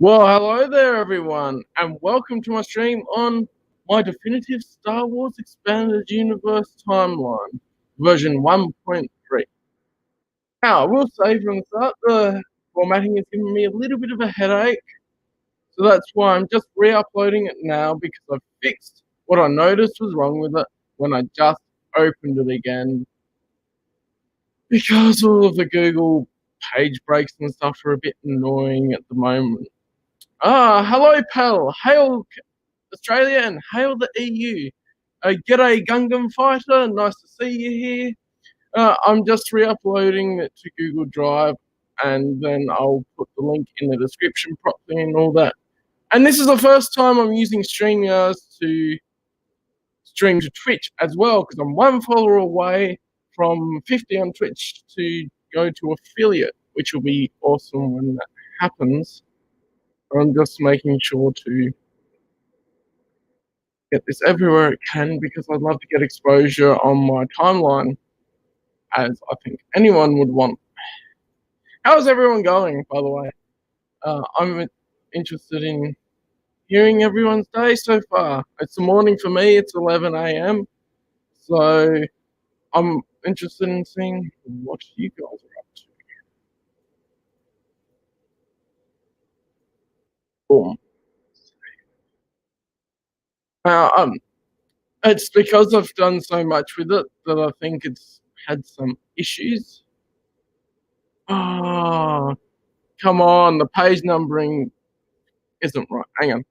Well, hello there, everyone, and welcome to my stream on my definitive Star Wars Expanded Universe timeline, version 1.3. Now, I will say from the start, the formatting is giving me a little bit of a headache, so that's why I'm just re-uploading it now because I fixed what I noticed was wrong with it when I just opened it again. Because all of the Google page breaks and stuff are a bit annoying at the moment. Hello, pal. Hail Australia and hail the EU. G'day, Gungam Fighter. Nice to see you here. I'm just re-uploading it to Google Drive, and then I'll put the link in the description properly and all that. And this is the first time I'm using StreamYard to stream to Twitch as well, because I'm one follower away from 50 on Twitch to go to affiliate, which will be awesome when that happens. I'm just making sure to get this everywhere it can because I'd love to get exposure on my timeline, as I think anyone would want. How's everyone going, by the way? I'm interested in hearing everyone's day so far. It's the morning for me, it's 11 a.m. So I'm interested in seeing what you guys are up to. Boom. Uh, it's because I've done so much with it that I think it's had some issues. Oh, come on, the page numbering isn't right. Hang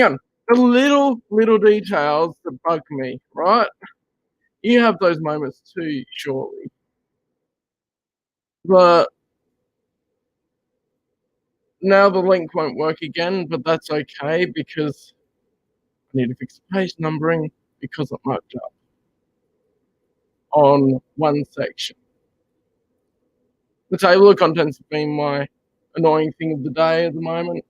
on. The little details that bug me, right? You have those moments too, surely. But now the link won't work again, but that's okay because I need to fix the page numbering because it marked up on one section. The table of contents has been my annoying thing of the day at the moment.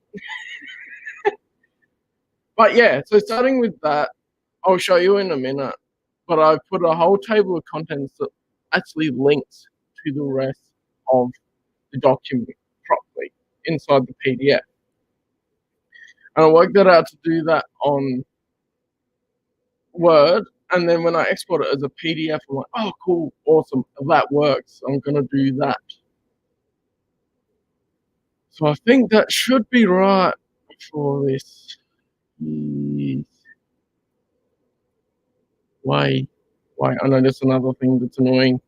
But yeah, so starting with that, I'll show you in a minute. But I've put a whole table of contents that actually links to the rest of the document properly inside the PDF. And I worked that out to do that on Word. And then when I export it as a PDF, I'm like, oh, cool, awesome, that works. I'm going to do that. So I think that should be right for this. Why? I know there's another thing that's annoying.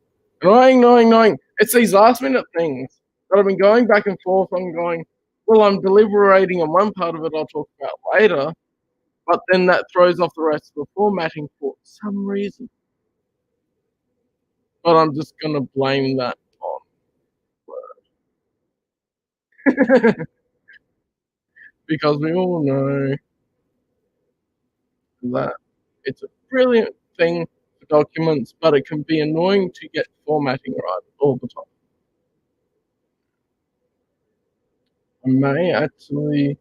Annoying. It's these last minute things that I've been going back and forth on going, well, I'm deliberating on one part of it I'll talk about later, but then that throws off the rest of the formatting for some reason. But I'm just going to blame that on Word. Because we all know that it's a brilliant thing for documents, but it can be annoying to get formatting right all the time. I may actually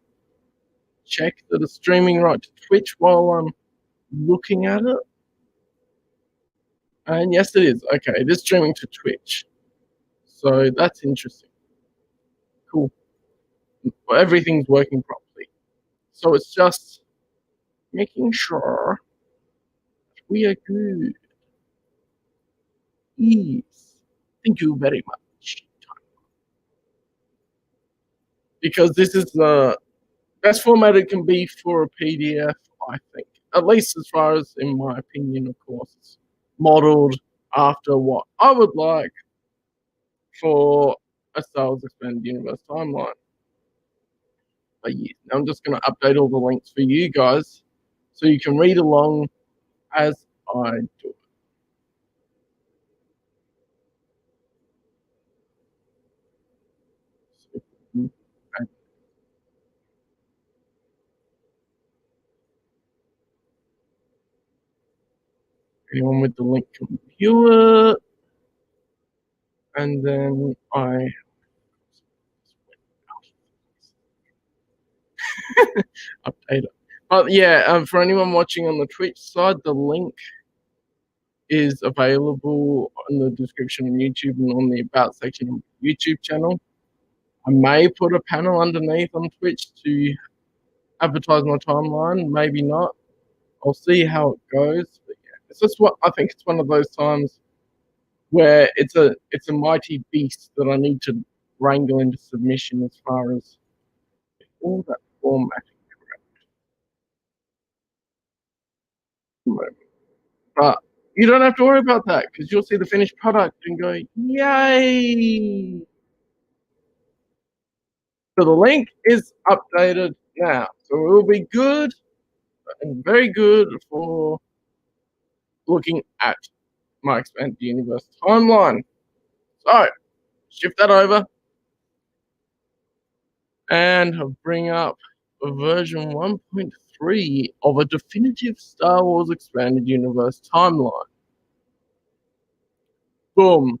check that it's streaming right to Twitch while I'm looking at it. And yes, it is. Okay, it is streaming to Twitch. So that's interesting. Cool. Well, everything's working properly. So it's just making sure we are good. Yes. Thank you very much. Because this is the best format it can be for a PDF, I think. At least as far as, in my opinion, of course, it's modeled after what I would like for a Star Wars Expanded Universe timeline. But yeah, I'm just going to update all the links for you guys so you can read along as I do it. Anyone with the link can view it. And then I update it. But yeah, for anyone watching on the Twitch side, the link is available in the description on YouTube and on the About section of the YouTube channel. I may put a panel underneath on Twitch to advertise my timeline, maybe not. I'll see how it goes. But yeah, it's just what I think it's one of those times where it's a mighty beast that I need to wrangle into submission as far as all that formatting. But you don't have to worry about that because you'll see the finished product and go, yay! So the link is updated now. So it will be good and very good for looking at my expanded universe timeline. So shift that over and bring up version 1.3 of a definitive Star Wars expanded universe timeline. Boom.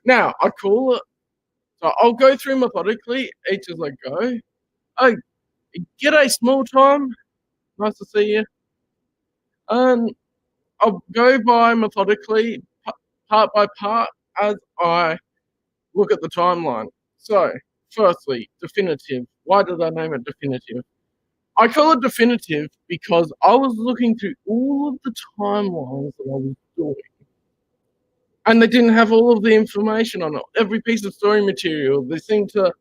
Now I call it. So I'll go through methodically each as I go. Oh, g'day, small time. Nice to see you. And I'll go by methodically, part by part, as I look at the timeline. So, firstly, definitive. Why did I name it definitive? I call it definitive because I was looking through all of the timelines that I was doing, and they didn't have all of the information on it. Every piece of story material, they seem to,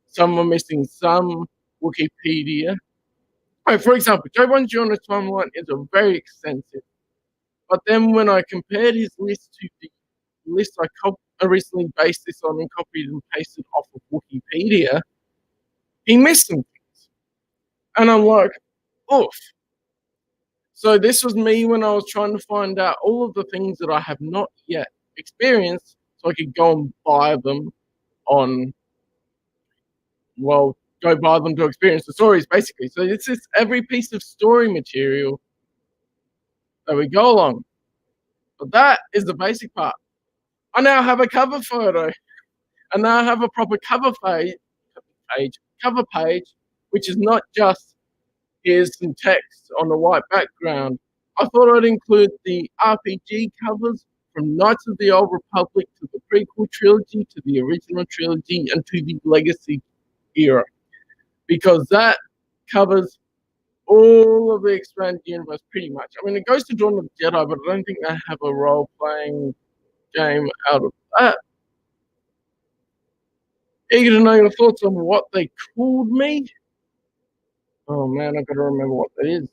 some were missing some Wikipedia. Oh, for example, Joe Bongiorno's timeline is a very extensive. But then when I compared his list to the list I recently based this on and copied and pasted off of Wikipedia, he missed some things. And I'm like, oof. So this was me when I was trying to find out all of the things that I have not yet experienced so I could go and buy them on, well, go buy them to experience the stories basically. So it's just every piece of story material that we go along. But that is the basic part. I now have a cover photo. And now I have a proper cover page, which is not just here's some text on a white background. I thought I'd include the RPG covers from Knights of the Old Republic to the prequel trilogy to the original trilogy and to the Legacy era, because that covers all of the expanded universe pretty much. I mean, it goes to Dawn of the Jedi, but I don't think they have a role-playing game out of that. Eager to know your thoughts on what they called me. Oh man, I gotta remember what that is.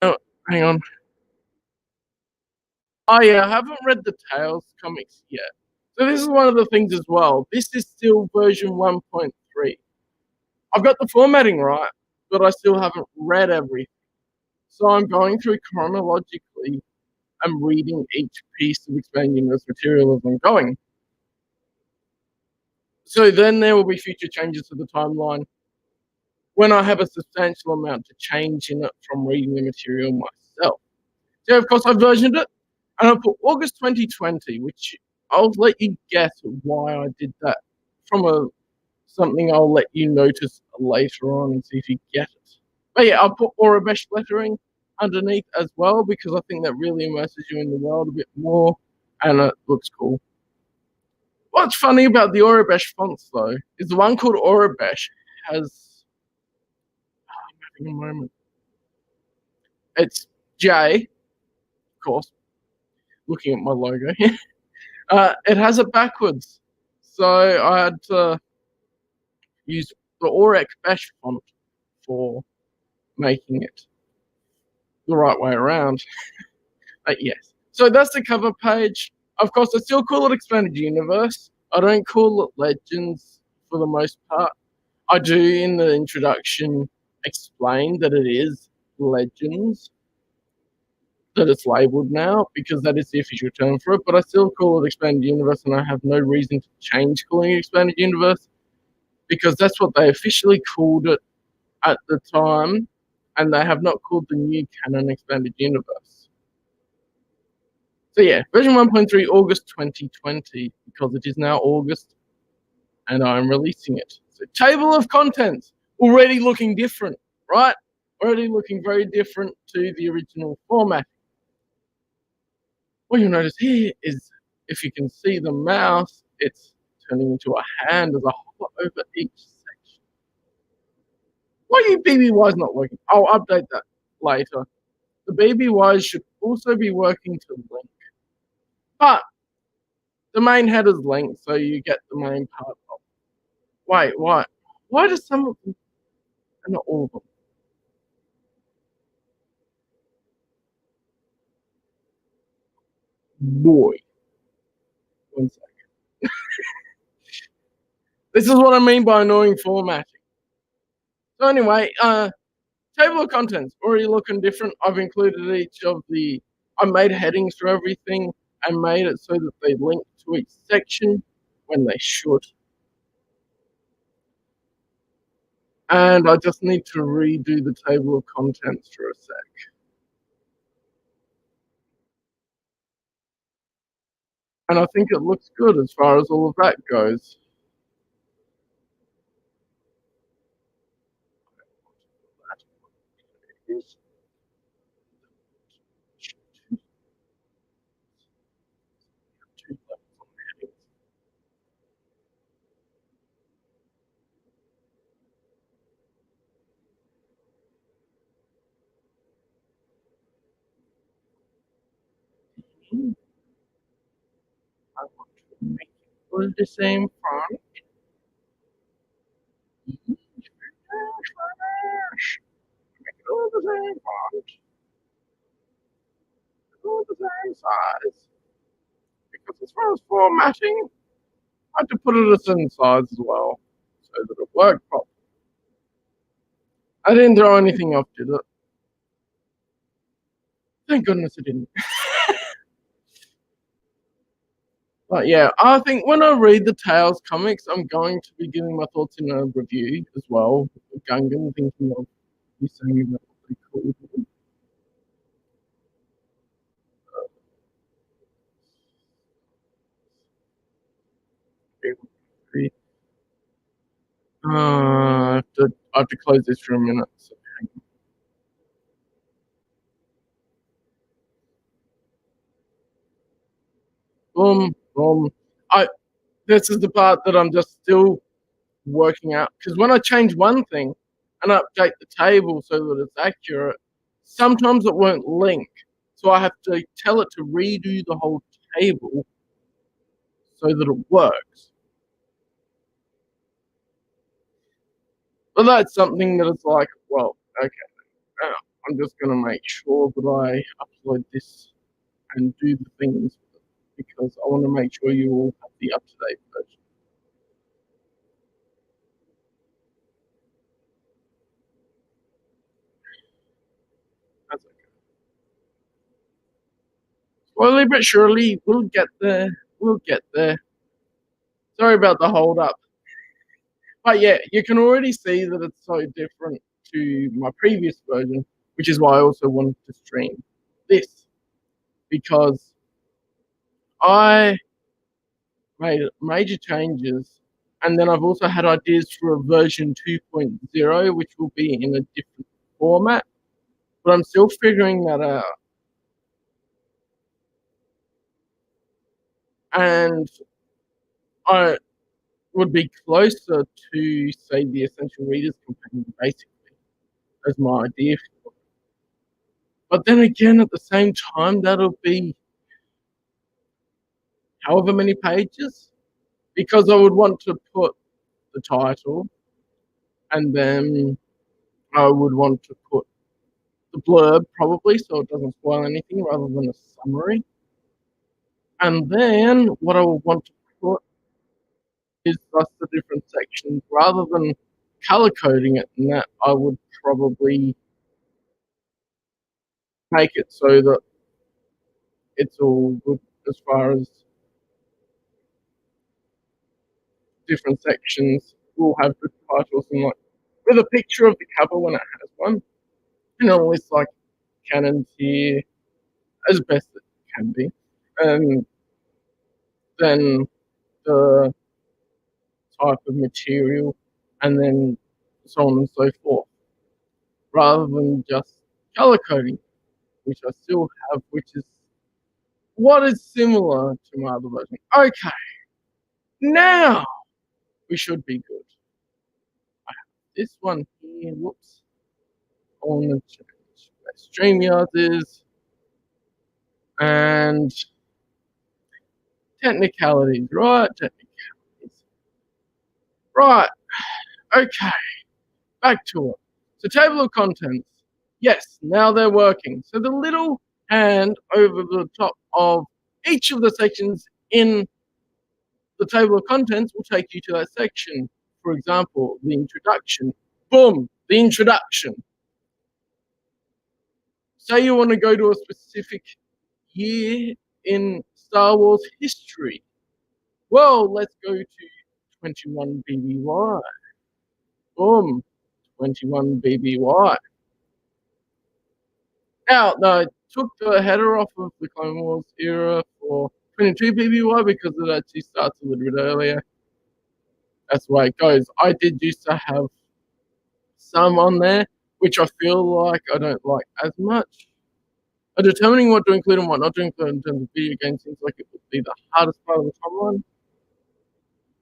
Oh, hang on. Oh yeah, I haven't read the Tales comics yet. So this is one of the things as well. This is still version 1.3. I've got the formatting right, but I still haven't read everything. So I'm going through chronologically and reading each piece of expanded universe material as I'm going. So then there will be future changes to the timeline when I have a substantial amount to change in it from reading the material myself. So of course I versioned it and I put August 2020, which I'll let you guess why I did that from something I'll let you notice later on and see if you get it. But yeah, I'll put Aurebesh lettering underneath as well because I think that really immerses you in the world a bit more and it looks cool. What's funny about the Aurebesh fonts though is the one called Aurebesh has, I'm having a moment. It's J, of course, looking at my logo here. It has it backwards. So I had to use the Aurek Bash font for making it the right way around. Yes. So that's the cover page. Of course, I still call it Expanded Universe. I don't call it Legends for the most part. I do in the introduction explain that it is Legends, that it's labeled now because that is the official term for it, but I still call it Expanded Universe and I have no reason to change calling it Expanded Universe because that's what they officially called it at the time and they have not called the new canon Expanded Universe. So yeah, version 1.3 August 2020 because it is now August and I'm releasing it. So table of contents already looking different, right? Already looking very different to the original format. what you'll notice here is if you can see the mouse, it's turning into a hand as I hover over each section. Why are you BBY's not working? I'll update that later. The BBYs should also be working to link. But the main header's linked, so you get the main part of. Wait, why? Why do some of them, and not all of them? Boy, one sec. This is what I mean by annoying formatting. So anyway, table of contents already looking different. I've included each of the. I made headings for everything and made it so that they link to each section when they should. And I just need to redo the table of contents for a sec. And I think it looks good as far as all of that goes. I want to make it all the same font. Make it all the same font. All the same size. Because as far as formatting, I had to put it a certain size as well, so that it worked properly. I didn't throw anything off, did it? Thank goodness it didn't. But yeah, I think when I read the Tales comics, I'm going to be giving my thoughts in a review as well. Gungan, thinking of you saying that would be cool. I have to close this for a minute. So. Boom, boom. I. This is the part that I'm just still working out because when I change one thing and update the table so that it's accurate, sometimes it won't link. So I have to tell it to redo the whole table so that it works. But that's something that it's like, well, okay, I'm just going to make sure that I upload this and do the things because I want to make sure you all have the up to date version. That's okay. Slowly but surely, we'll get there. We'll get there. Sorry about the hold up. But yeah, you can already see that it's so different to my previous version, which is why I also wanted to stream this because I made major changes and then I've also had ideas for a version 2.0, which will be in a different format, but I'm still figuring that out. And I would be closer to, say, the Essential Readers Companion, basically, as my idea for it. But then again, at the same time, that'll be however many pages, because I would want to put the title and then I would want to put the blurb probably so it doesn't spoil anything rather than a summary. And then what I would want to put is just the different sections rather than color coding it, and that I would probably make it so that it's all good as far as different sections will have good titles and like with a picture of the cover when it has one. You know, it's like canons here as best it can be. And then the type of material and then so on and so forth. Rather than just color coding, which I still have, which is What is similar to my other version? Okay, now we should be good. I have this one here. Whoops. I want to change where StreamYard is. And technicalities, right? Technicalities. Right. Okay. Back to it. So table of contents. Yes, now they're working. So the little hand over the top of each of the sections in the table of contents will take you to that section. For example, the introduction. Boom, the introduction. Say you want to go to a specific year in Star Wars history. Well, let's go to 21 BBY. Boom, 21 BBY. Now, no, I took the header off of the Clone Wars era for 22 BBY because it actually starts a little bit earlier. That's the way it goes. I did used to have some on there, which I feel like I don't like as much. Determining what to include and what not to include in terms of video games seems like it would be the hardest part of the timeline.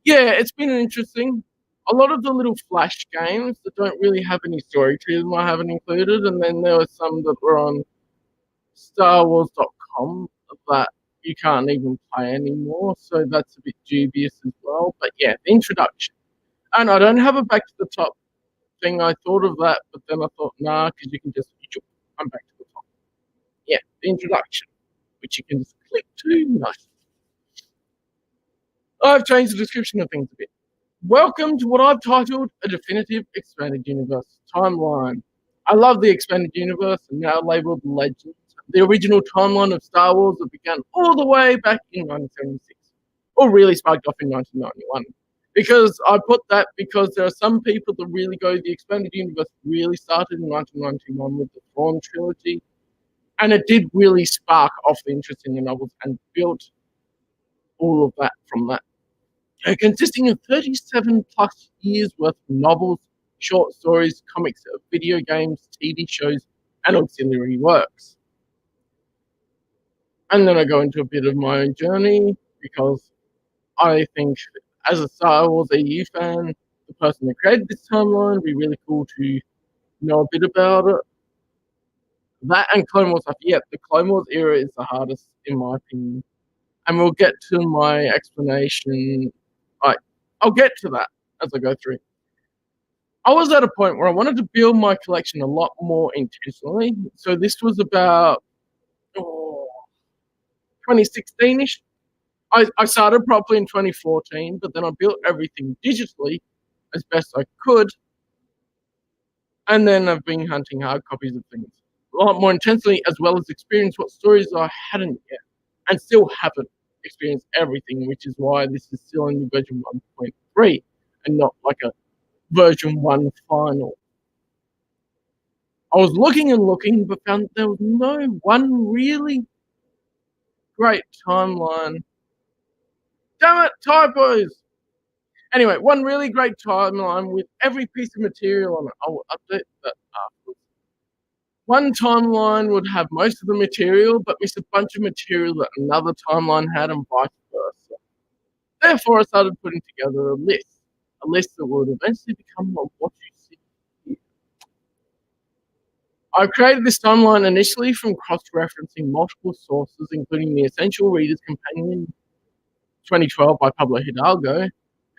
Yeah, it's been interesting. A lot of the little flash games that don't really have any story to them I haven't included, and then there were some that were on StarWars.com that you can't even play anymore, so that's a bit dubious as well. But yeah, the introduction. And I don't have a back to the top thing. I thought of that, but then I thought, nah, because you can just, I'm back to the top. Yeah, the introduction, which you can just click to. Nice. I've changed the description of things a bit. Welcome to what I've titled a definitive expanded universe timeline. I love the expanded universe and now labeled Legends, the original timeline of Star Wars that began all the way back in 1976, or really sparked off in 1991. Because I put that because there are some people that really go, the expanded universe really started in 1991 with the Thrawn trilogy, and it did really spark off the interest in the novels and built all of that from that. Consisting of 37 plus years worth of novels, short stories, comics, video games, TV shows, and auxiliary works. And then I go into a bit of my own journey because I think, as a Star Wars EU fan, the person that created this timeline would be really cool to know a bit about it. That and Clone Wars stuff. Yeah, the Clone Wars era is the hardest, in my opinion. And we'll get to my explanation. I'll get to that as I go through. I was at a point where I wanted to build my collection a lot more intentionally. So this was about 2016-ish. I started properly in 2014, but then I built everything digitally as best I could. And then I've been hunting hard copies of things a lot more intensely, as well as experience what stories I hadn't yet and still haven't experienced everything, which is why this is still in the version 1.3 and not like a version 1 final. I was looking and looking, but found there was no one really great timeline. Damn it, typos! Anyway, one really great timeline with every piece of material on it. I will update that afterwards. One timeline would have most of the material, but miss a bunch of material that another timeline had, and vice versa. Therefore, I started putting together a list that would eventually become what you see here. I created this timeline initially from cross-referencing multiple sources, including the Essential Reader's Companion 2012 by Pablo Hidalgo,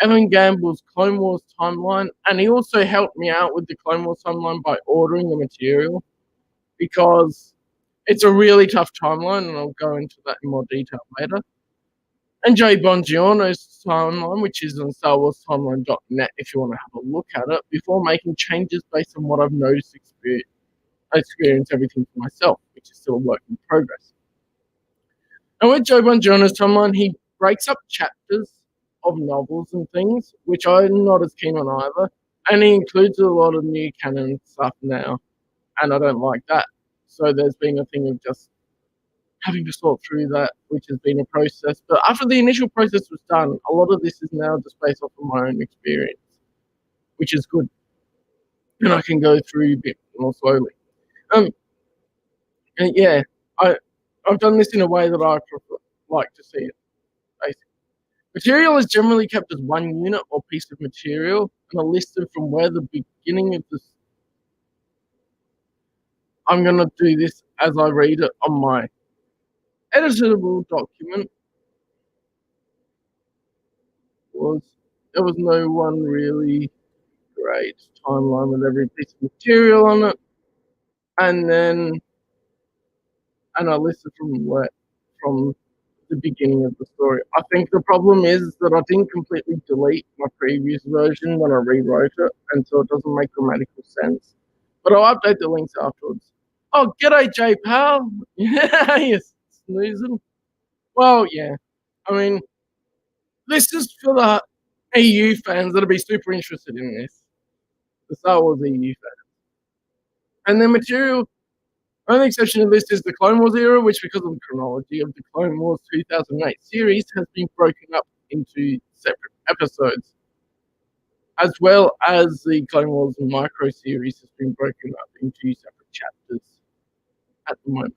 Evan Gamble's Clone Wars timeline, and he also helped me out with the Clone Wars timeline by ordering the material, because it's a really tough timeline, and I'll go into that in more detail later. And Jay Bongiorno's timeline, which is on StarWarsTimeline.net if you want to have a look at it, before making changes based on what I've noticed, experience everything for myself, which is still a work in progress. And with Joe Bongiorno's timeline, he breaks up chapters of novels and things, which I'm not as keen on either, and he includes a lot of new canon stuff now, and I don't like that. So there's been a thing of just having to sort through that, which has been a process. But after the initial process was done, a lot of this is now just based off of my own experience, which is good. And I can go through a bit more slowly. And yeah, I've done this in a way that I prefer, like to see it. Basically. Material is generally kept as one unit or piece of material and are listed from where the beginning of the. I'm going to do this as I read it on my editable document. Was There was no one really great timeline with every piece of material on it, and then I listed from the beginning of the story. I think the problem is that I didn't completely delete my previous version when I rewrote it, and so it doesn't make grammatical sense. But I'll update the links afterwards. Oh, g'day, J Pal. Yeah, you snoozing. Well, yeah. I mean, this is for the EU fans that'll be super interested in this. The Star Wars EU fans. And the material, only exception to this is the Clone Wars era, which, because of the chronology of the Clone Wars 2008 series, has been broken up into separate episodes, as well as the Clone Wars micro series has been broken up into separate chapters at the moment.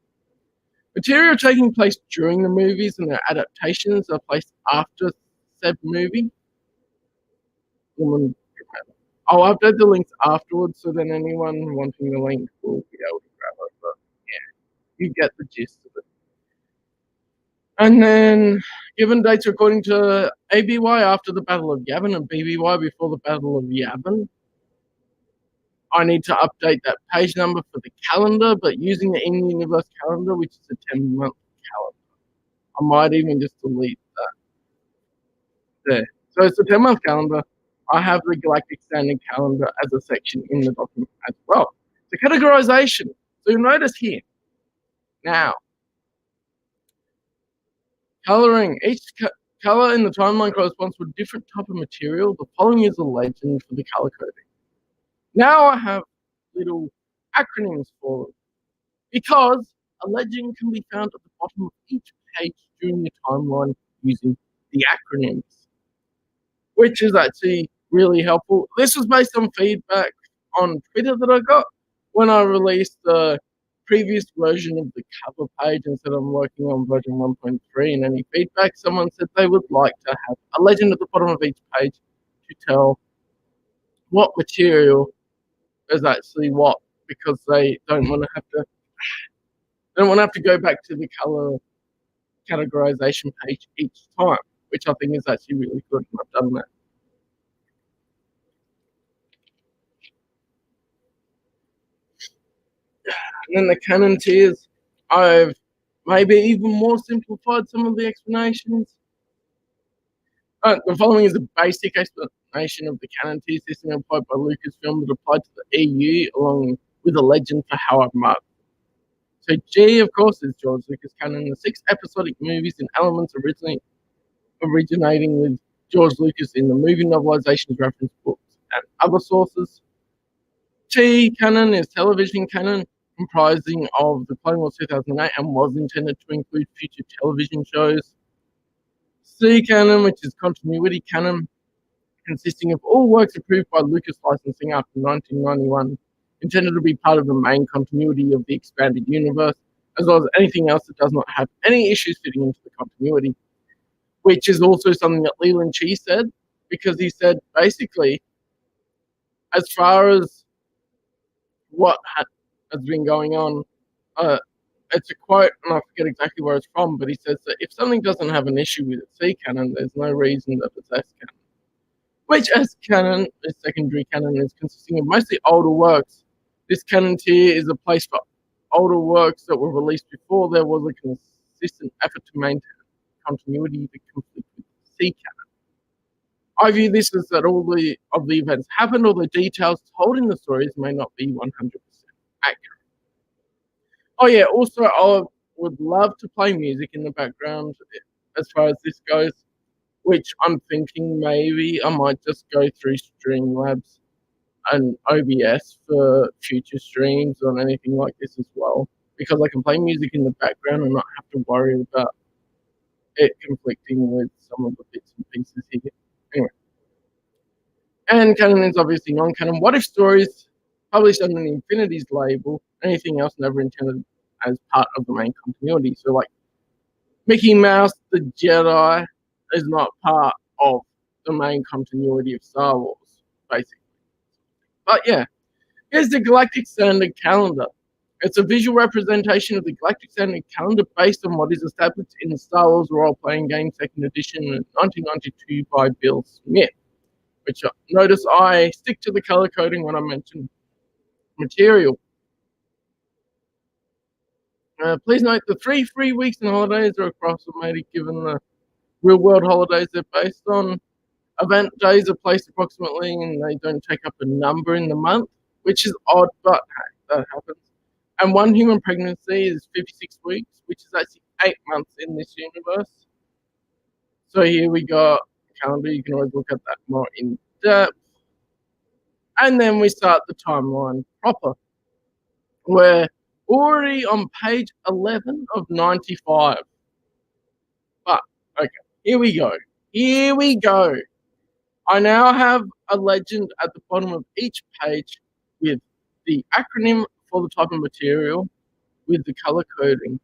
Material taking place during the movies and their adaptations are placed after said movie. I'll update the links afterwards, so then anyone wanting the link will be able to grab it. But yeah, you get the gist of it. And then, given dates according to ABY after the Battle of Yavin and BBY before the Battle of Yavin, I need to update that page number for the calendar, but using the in-universe calendar, which is a 10-month calendar. I might even just delete that there. So it's a 10-month calendar. I have the Galactic Standard Calendar as a section in the document as well. The categorization. So you'll notice here, now, coloring. Each color in the timeline corresponds to a different type of material. The following is a legend for the color coding. Now I have little acronyms for them, because a legend can be found at the bottom of each page during the timeline using the acronyms, which is actually really helpful. This was based on feedback on Twitter that I got when I released the previous version of the cover page and said I'm working on version 1.3, and any feedback, someone said they would like to have a legend at the bottom of each page to tell what material is actually what, because they don't want to have to go back to the color categorization page each time, which I think is actually really good, and I've done that. And then the canon tiers, I've maybe even more simplified some of the explanations. The following is a basic explanation of the canon tier system employed by Lucasfilm that applied to the EU, along with a legend for Howard Mark. So G, of course, is George Lucas canon, the 6 episodic movies and elements originating with George Lucas in the movie novelizations, reference books, and other sources. T canon is television canon, comprising of the Clone Wars 2008 and was intended to include future television shows. C canon, which is continuity canon, consisting of all works approved by Lucas licensing after 1991, intended to be part of the main continuity of the expanded universe, as well as anything else that does not have any issues fitting into the continuity, which is also something that Leland Chee said, because he said basically, as far as what has been going on, it's a quote, and I forget exactly where it's from, but he says that if something doesn't have an issue with its C canon, there's no reason that it's S canon. Which S canon, is secondary canon, is consisting of mostly older works. This canon tier is a place for older works that were released before there was a consistent effort to maintain continuity that conflict with C canon. I view this as that all of the events happened, or the details told in the stories may not be 100% accurate. Oh yeah, also I would love to play music in the background as far as this goes, which I'm thinking maybe I might just go through Streamlabs and OBS for future streams on anything like this as well, because I can play music in the background and not have to worry about it conflicting with some of the bits and pieces here. Anyway. And canon is obviously non-canon. What if stories published under the Infinities label, anything else never intended as part of the main continuity. So, like, Mickey Mouse, the Jedi, is not part of the main continuity of Star Wars, basically. But yeah, here's the Galactic Standard Calendar. It's a visual representation of the Galactic Standard Calendar based on what is established in the Star Wars role-playing game second edition in 1992 by Bill Smith. Which notice I stick to the color coding when I mention material. Please note the 3 free weeks and holidays are approximated given the real world holidays they're based on. Event days are placed approximately and they don't take up a number in the month, which is odd, but hey, that happens. And one human pregnancy is 56 weeks, which is actually 8 months in this universe. So here we got a calendar. You can always look at that more in depth. And then we start the timeline proper. We're already on page 11 of 95. But, okay, here we go. Here we go. I now have a legend at the bottom of each page with the acronym for the type of material with the color coding.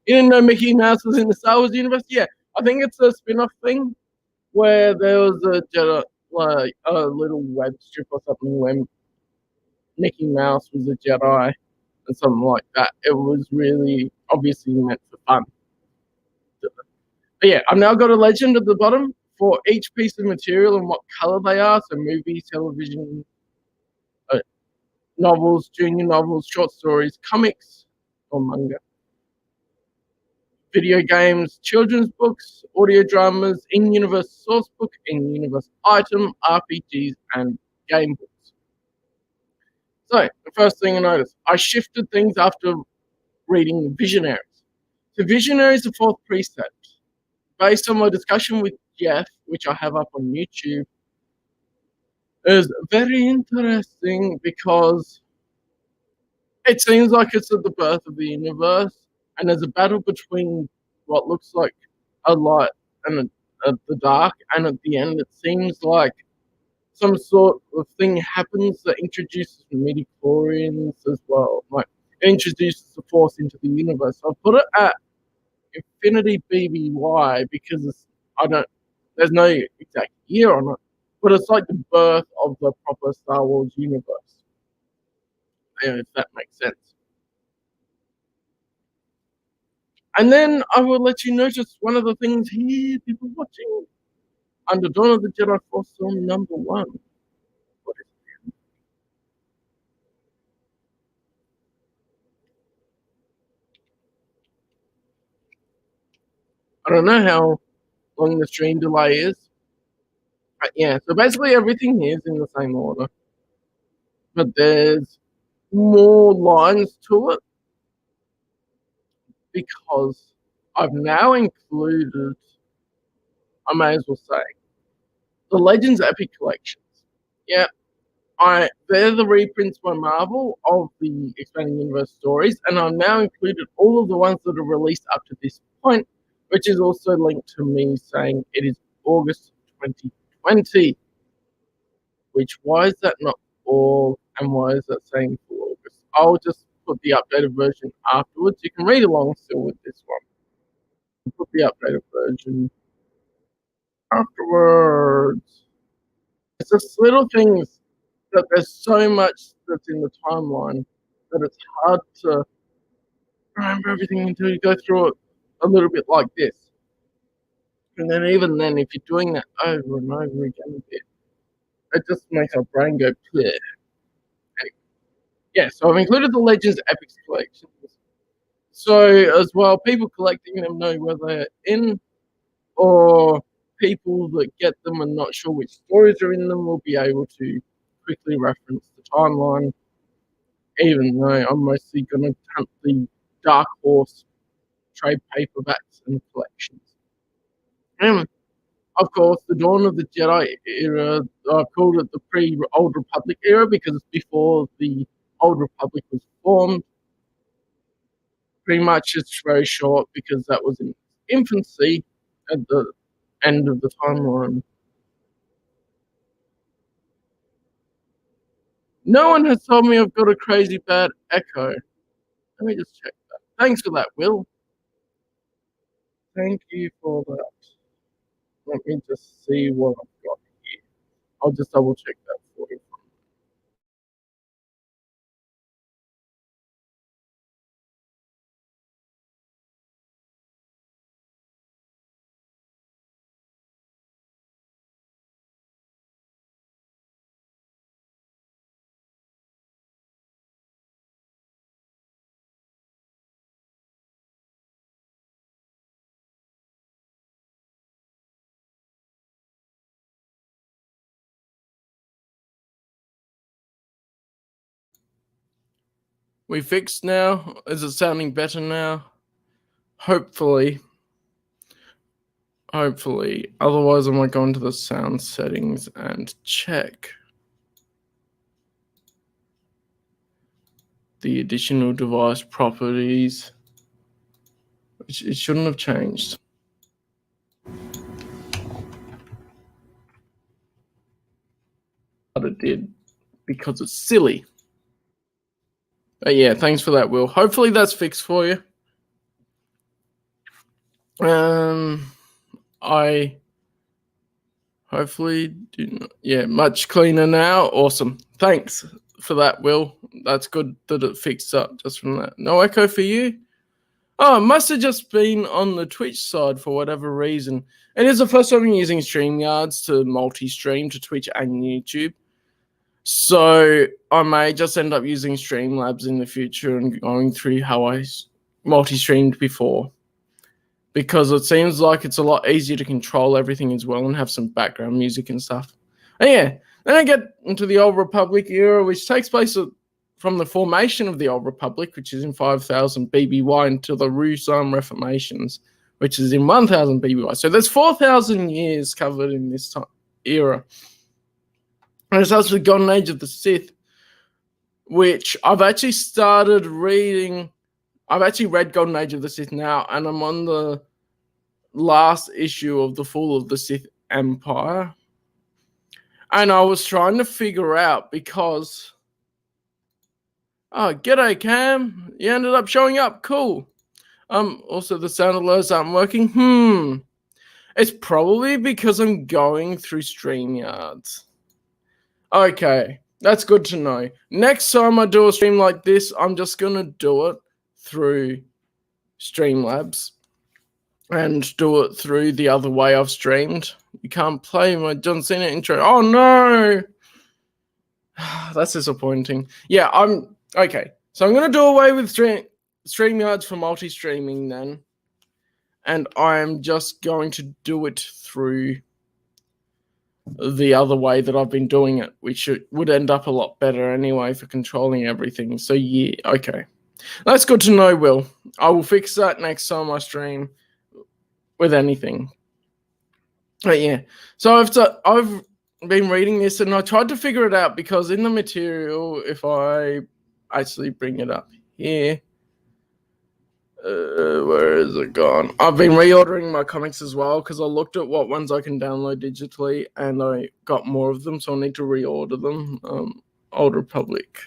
You didn't know Mickey Mouse was in the Star Wars universe? Yeah, I think it's a spin-off thing where there was a Jedi, like a little web strip or something where Mickey Mouse was a Jedi and something like that. It was really obviously meant for fun. But yeah, I've now got a legend at the bottom for each piece of material and what color they are. So movies, television, uh, novels, junior novels, short stories, comics or manga, video games, children's books, audio dramas, in-universe source book, in-universe item, RPGs, and game books. So the first thing I noticed, I shifted things after reading Visionaries. So Visionaries, the fourth precept, based on my discussion with Jeff, which I have up on YouTube, is very interesting because it seems like it's at the birth of the universe, and there's a battle between what looks like a light and the dark, and at the end it seems like some sort of thing happens that introduces midichlorians as well. Like, it introduces the force into the universe. So I put it at Infinity BBY because there's no exact year on it, but it's like the birth of the proper Star Wars universe. If that makes sense. And then I will let you notice one of the things here, people watching. Under Dawn of the Jedi Force Film #1. What is it? I don't know how long the stream delay is. But yeah, so basically everything here is in the same order. But there's more lines to it because I've now included, I may as well say, the Legends Epic Collections. Yeah, they're the reprints by Marvel of the Expanding Universe stories, and I've now included all of the ones that are released up to this point, which is also linked to me saying it is August 2020. Which, why is that not all, and why is that saying for August? I'll just put the updated version afterwards. You can read along still with this one. Put the updated version afterwards. It's just little things that there's so much that's in the timeline that it's hard to remember everything until you go through it a little bit like this. And then even then, if you're doing that over and over again, it just makes our brain go clear. Anyway, yeah, so I've included the Legends Epics collections. So as well, people collecting them know whether they're in, or people that get them and not sure which stories are in them will be able to quickly reference the timeline, even though I'm mostly going to hunt the Dark Horse trade paperbacks and collections. And of course, the Dawn of the Jedi era, I've called it the pre-Old Republic era because it's before the Old Republic was formed. Pretty much it's very short because that was in infancy at the end of the timeline. No one has told me I've got a crazy bad echo. Let me just check that. Thanks for that, Will. Thank you for that. Let me just see what I've got here. I'll just double check that for you. We fixed now? Is it sounding better now? Hopefully. Hopefully. Otherwise, I might go into the sound settings and check the additional device properties. Which it shouldn't have changed. But it did. Because it's silly. But yeah, thanks for that, Will. Hopefully that's fixed for you. I hopefully do not, yeah, much cleaner now. Awesome. Thanks for that, Will. That's good that it fixed up just from that. No echo for you? Oh, it must have just been on the Twitch side for whatever reason. It is the first time I'm using StreamYards to multi-stream to Twitch and YouTube. So I may just end up using Streamlabs in the future and going through how I multi-streamed before. Because it seems like it's a lot easier to control everything as well and have some background music and stuff. And yeah, then I get into the Old Republic era, which takes place from the formation of the Old Republic, which is in 5000 BBY, until the Rusam Reformations, which is in 1000 BBY. So there's 4000 years covered in this era. And it starts with Golden Age of the Sith, which I've actually started reading. I've actually read Golden Age of the Sith now, and I'm on the last issue of The Fall of the Sith Empire. And I was trying to figure out because... Oh, g'day, Cam. You ended up showing up. Cool. Also, the sound alerts aren't working. It's probably because I'm going through StreamYards. Okay, that's good to know. Next time I do a stream like this, I'm just going to do it through Streamlabs and do it through the other way I've streamed. You can't play my John Cena intro. Oh, no. That's disappointing. Yeah, okay. So I'm going to do away with StreamYards for multi-streaming then. And I'm just going to do it through the other way that I've been doing it, which would end up a lot better anyway for controlling everything. So yeah, okay. That's good to know, Will. I will fix that next time I stream with anything. But yeah, so I've been reading this and I tried to figure it out because in the material, if I actually bring it up here, where is it gone? I've been reordering my comics as well because I looked at what ones I can download digitally and I got more of them, so I need to reorder them. Old Republic.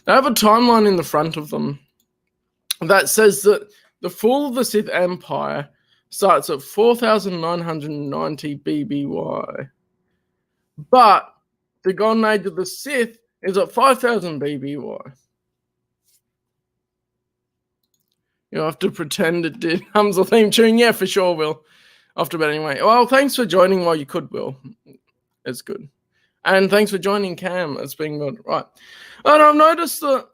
They have a timeline in the front of them that says that the fall of the Sith Empire starts at 4990 BBY. But the Golden Age of the Sith is at 5000 BBY. You have to pretend it did. Hums the theme tune. Yeah, for sure, Will. After bed anyway. Well, thanks for joining while you could, Will. It's good. And thanks for joining, Cam. It's been good. Right. And I've noticed that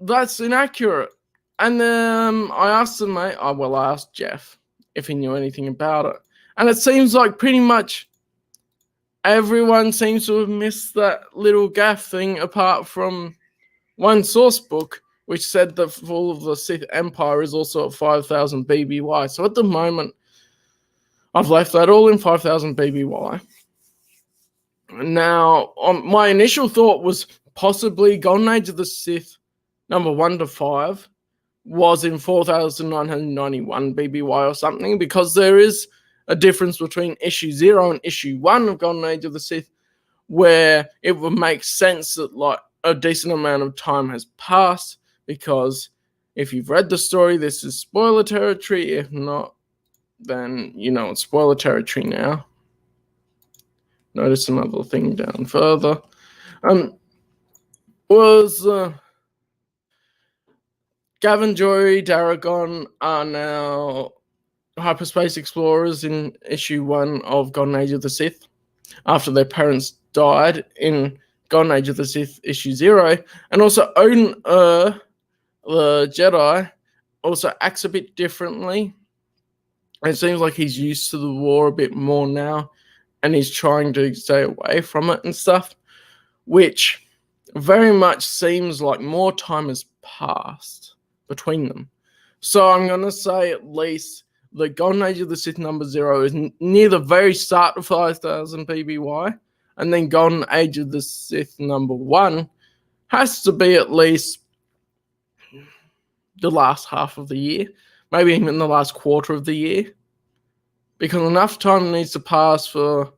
that's inaccurate. And then I asked the mate, I asked Jeff if he knew anything about it. And it seems like pretty much everyone seems to have missed that little gaff thing apart from one source book, which said the fall of the Sith Empire is also at 5000 BBY. So at the moment, I've left that all in 5000 BBY. Now, my initial thought was possibly Golden Age of the Sith, number 1 to 5, was in 4991 BBY or something, because there is a difference between issue 0 and issue 1 of Golden Age of the Sith, where it would make sense that like a decent amount of time has passed because if you've read the story, this is spoiler territory. If not, then it's spoiler territory now. Notice another thing down further. Was Gavin, Jory, Daragon are now hyperspace explorers in issue 1 of Golden Age of the Sith after their parents died in Golden Age of the Sith issue 0. And also Odin, the Jedi, also acts a bit differently. It seems like he's used to the war a bit more now, and he's trying to stay away from it and stuff, which very much seems like more time has passed between them. So I'm going to say at least the Golden Age of the Sith number 0 is near the very start of 5000 PBY, and then Golden Age of the Sith number 1 has to be at least the last half of the year, maybe even the last quarter of the year, because enough time needs to pass for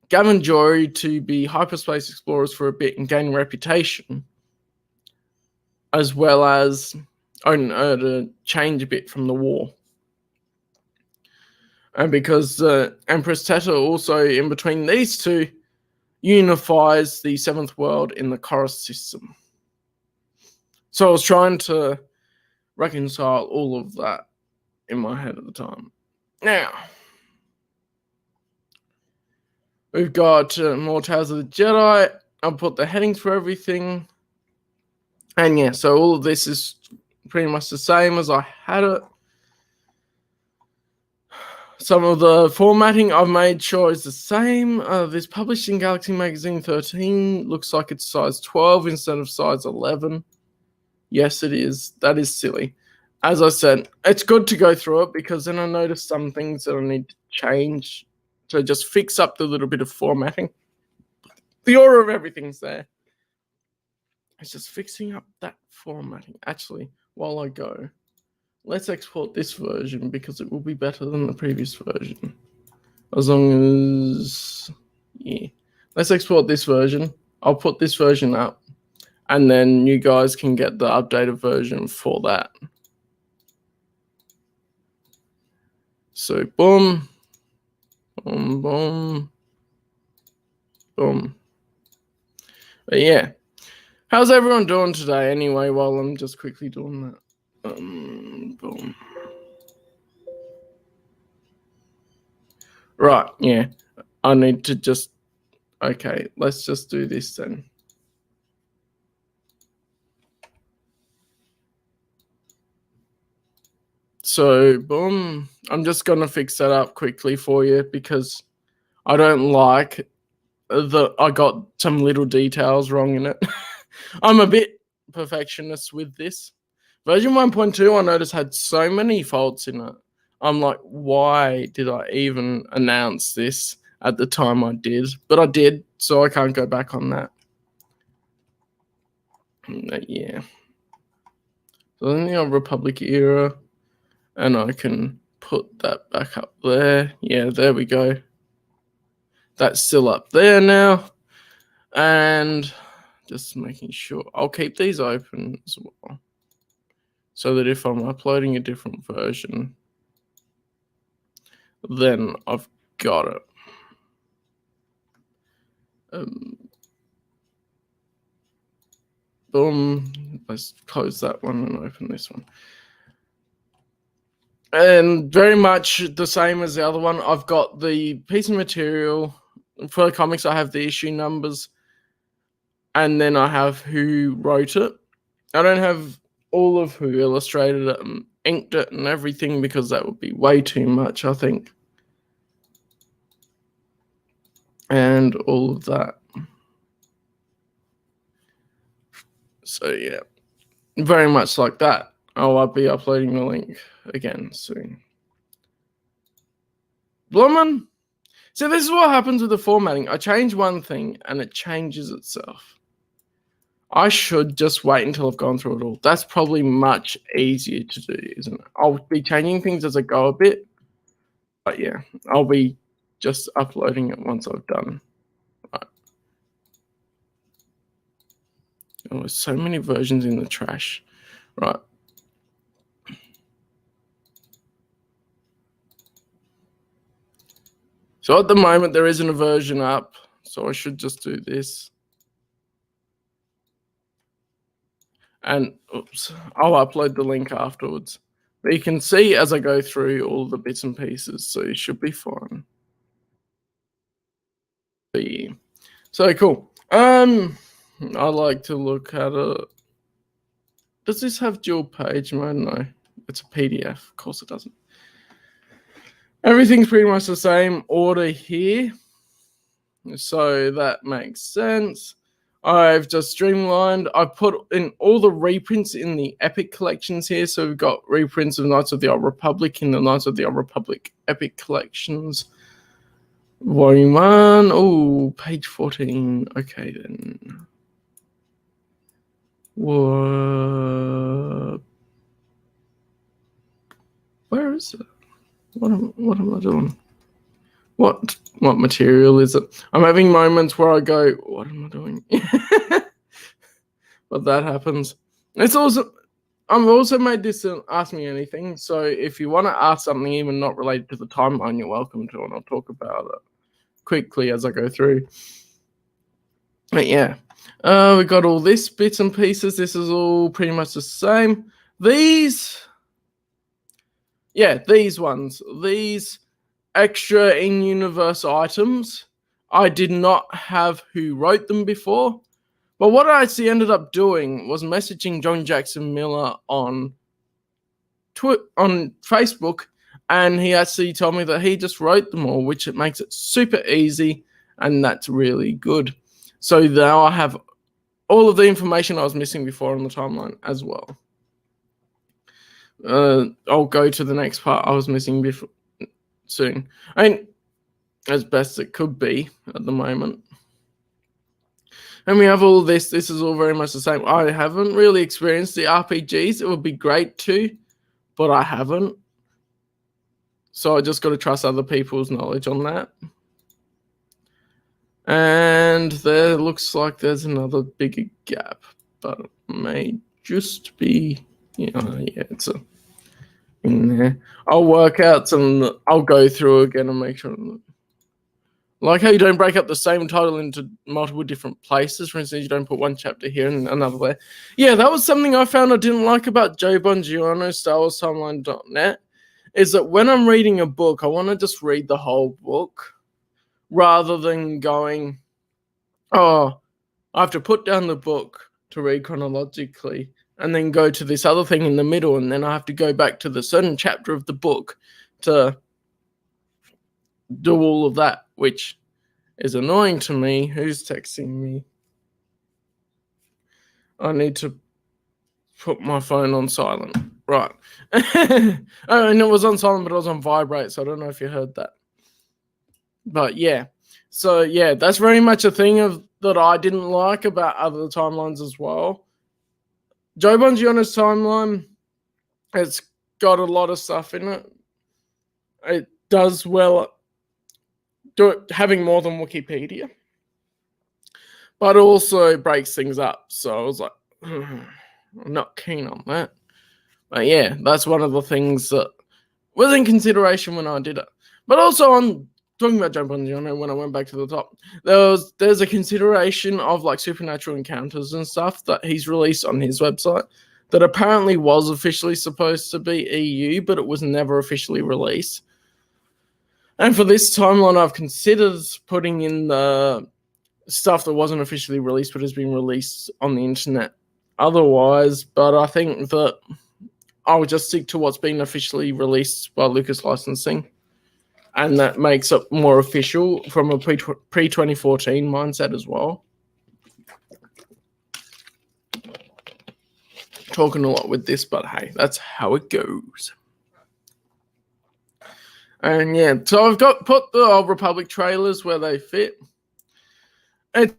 Gavin, Jory to be hyperspace explorers for a bit and gain reputation, as well as to change a bit from the war. And because Empress Teta also, in between these two, unifies the 7th world in the Chorus system. So I was trying to reconcile all of that in my head at the time. Now, we've got more Tales of the Jedi. I'll put the headings for everything. And yeah, so all of this is pretty much the same as I had it. Some of the formatting I've made sure is the same. This published in Galaxy Magazine 13 looks like it's size 12 instead of size 11. Yes, it is. That is silly. As I said, it's good to go through it because then I noticed some things that I need to change to just fix up the little bit of formatting. The order of everything's there. It's just fixing up that formatting. Actually, while I go, let's export this version because it will be better than the previous version. As long as, yeah. Let's export this version. I'll put this version up, and then you guys can get the updated version for that. So boom, boom, boom, boom. But yeah, how's everyone doing today anyway, while I'm just quickly doing that? Boom. Right, yeah. I need to just, okay, let's just do this then. So, boom. I'm just going to fix that up quickly for you because I don't like I got some little details wrong in it. I'm a bit perfectionist with this. Version 1.2 I noticed had so many faults in it. I'm like, why did I even announce this at the time I did? But I did, so I can't go back on that. But yeah. So in the Republic era, and I can put that back up there. Yeah, there we go. That's still up there now. And just making sure I'll keep these open as well, so that if I'm uploading a different version, then I've got it. Boom. Let's close that one and open this one. And very much the same as the other one. I've got the piece of material for the comics. I have the issue numbers, and then I have who wrote it. I don't have all of who illustrated it and inked it and everything because that would be way too much, I think. And all of that. So yeah, very much like that. I'll be uploading the link again soon. Bloomin'. So this is what happens with the formatting. I change one thing and it changes itself. I should just wait until I've gone through it all. That's probably much easier to do, isn't it? I'll be changing things as I go a bit. But yeah, I'll be just uploading it once I've done. Right. Oh, there's so many versions in the trash. Right. So at the moment, there isn't a version up, so I should just do this. And oops, I'll upload the link afterwards. But you can see as I go through all the bits and pieces, so you should be fine. So cool. I like to look at it. Does this have dual page mode? No, it's a PDF. Of course it doesn't. Everything's pretty much the same order here, so that makes sense. I've just streamlined. I put in all the reprints in the Epic collections here. So we've got reprints of Knights of the Old Republic in the Knights of the Old Republic Epic collections. Volume 1. Oh, page 14. Okay, then. What? Where is it? What am I doing? What material is it? I'm having moments where I go, what am I doing? But that happens. It's also, I've also made this Ask Me Anything. So if you want to ask something even not related to the timeline, you're welcome to, and I'll talk about it quickly as I go through. But yeah, we got all this bits and pieces. This is all pretty much the same. These ones, these extra in-universe items, I did not have who wrote them before. But what I actually ended up doing was messaging John Jackson Miller on Facebook, and he actually told me that he just wrote them all, which it makes it super easy, and that's really good. So now I have all of the information I was missing before on the timeline as well. I'll go to the next part I was missing before soon. I mean, as best it could be at the moment. And we have all this. This is all very much the same. I haven't really experienced the RPGs. It would be great to, but I haven't. So I just got to trust other people's knowledge on that. And there looks like there's another bigger gap, but it may just be, it's in there. I'll work out some. I'll go through again and make sure. Like how you don't break up the same title into multiple different places. For instance, you don't put one chapter here and another there. Yeah, that was something I found I didn't like about Joe Bongiorno, StarWarsTimeline.net, is that when I'm reading a book, I want to just read the whole book rather than going, oh, I have to put down the book to read chronologically and then go to this other thing in the middle, and then I have to go back to the certain chapter of the book to do all of that, which is annoying to me. Who's texting me? I need to put my phone on silent. Right. And it was on silent, but it was on vibrate, so I don't know if you heard that. But yeah. So yeah, that's very much a thing that I didn't like about other timelines as well. Joe Bongiorno's timeline, it's got a lot of stuff in it. It does well having more than Wikipedia, but also breaks things up. So I was like, I'm not keen on that. But yeah, that's one of the things that was in consideration when I did it. But also on talking about Joe Bongiorno, when I went back to the top, there's a consideration of like supernatural encounters and stuff that he's released on his website that apparently was officially supposed to be EU, but it was never officially released. And for this timeline, I've considered putting in the stuff that wasn't officially released but has been released on the internet otherwise, but I think that I'll just stick to what's been officially released by Lucas Licensing, and that makes it more official from a pre-2014 mindset as well. Talking a lot with this, but hey, that's how it goes. And yeah, so I've put the Old Republic trailers where they fit. It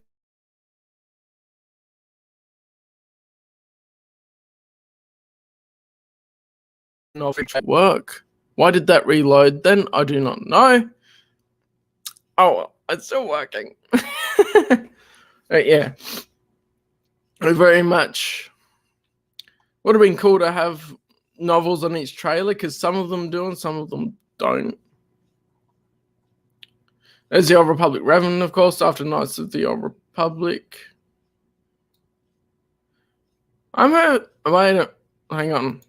work. Why did that reload then? I do not know. Oh, well, it's still working. But yeah, I very much Would have been cool to have novels on each trailer because some of them do and some of them don't. There's the Old Republic Revan, of course, after Knights of the Old Republic. Wait, hang on.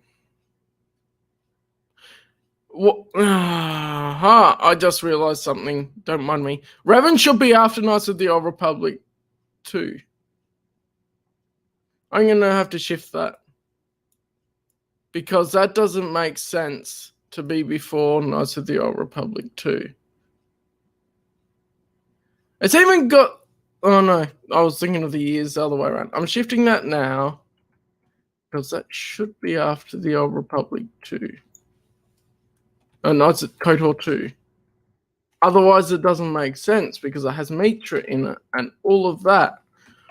What? I just realised something. Don't mind me. Revan should be after Knights of the Old Republic 2. I'm going to have to shift that. Because that doesn't make sense to be before Knights of the Old Republic 2. It's even got... Oh no, I was thinking of the years the other way around. I'm shifting that now. Because that should be after the Old Republic 2. Oh, Knights of KOTOR 2. Otherwise it doesn't make sense because it has Mitra in it and all of that.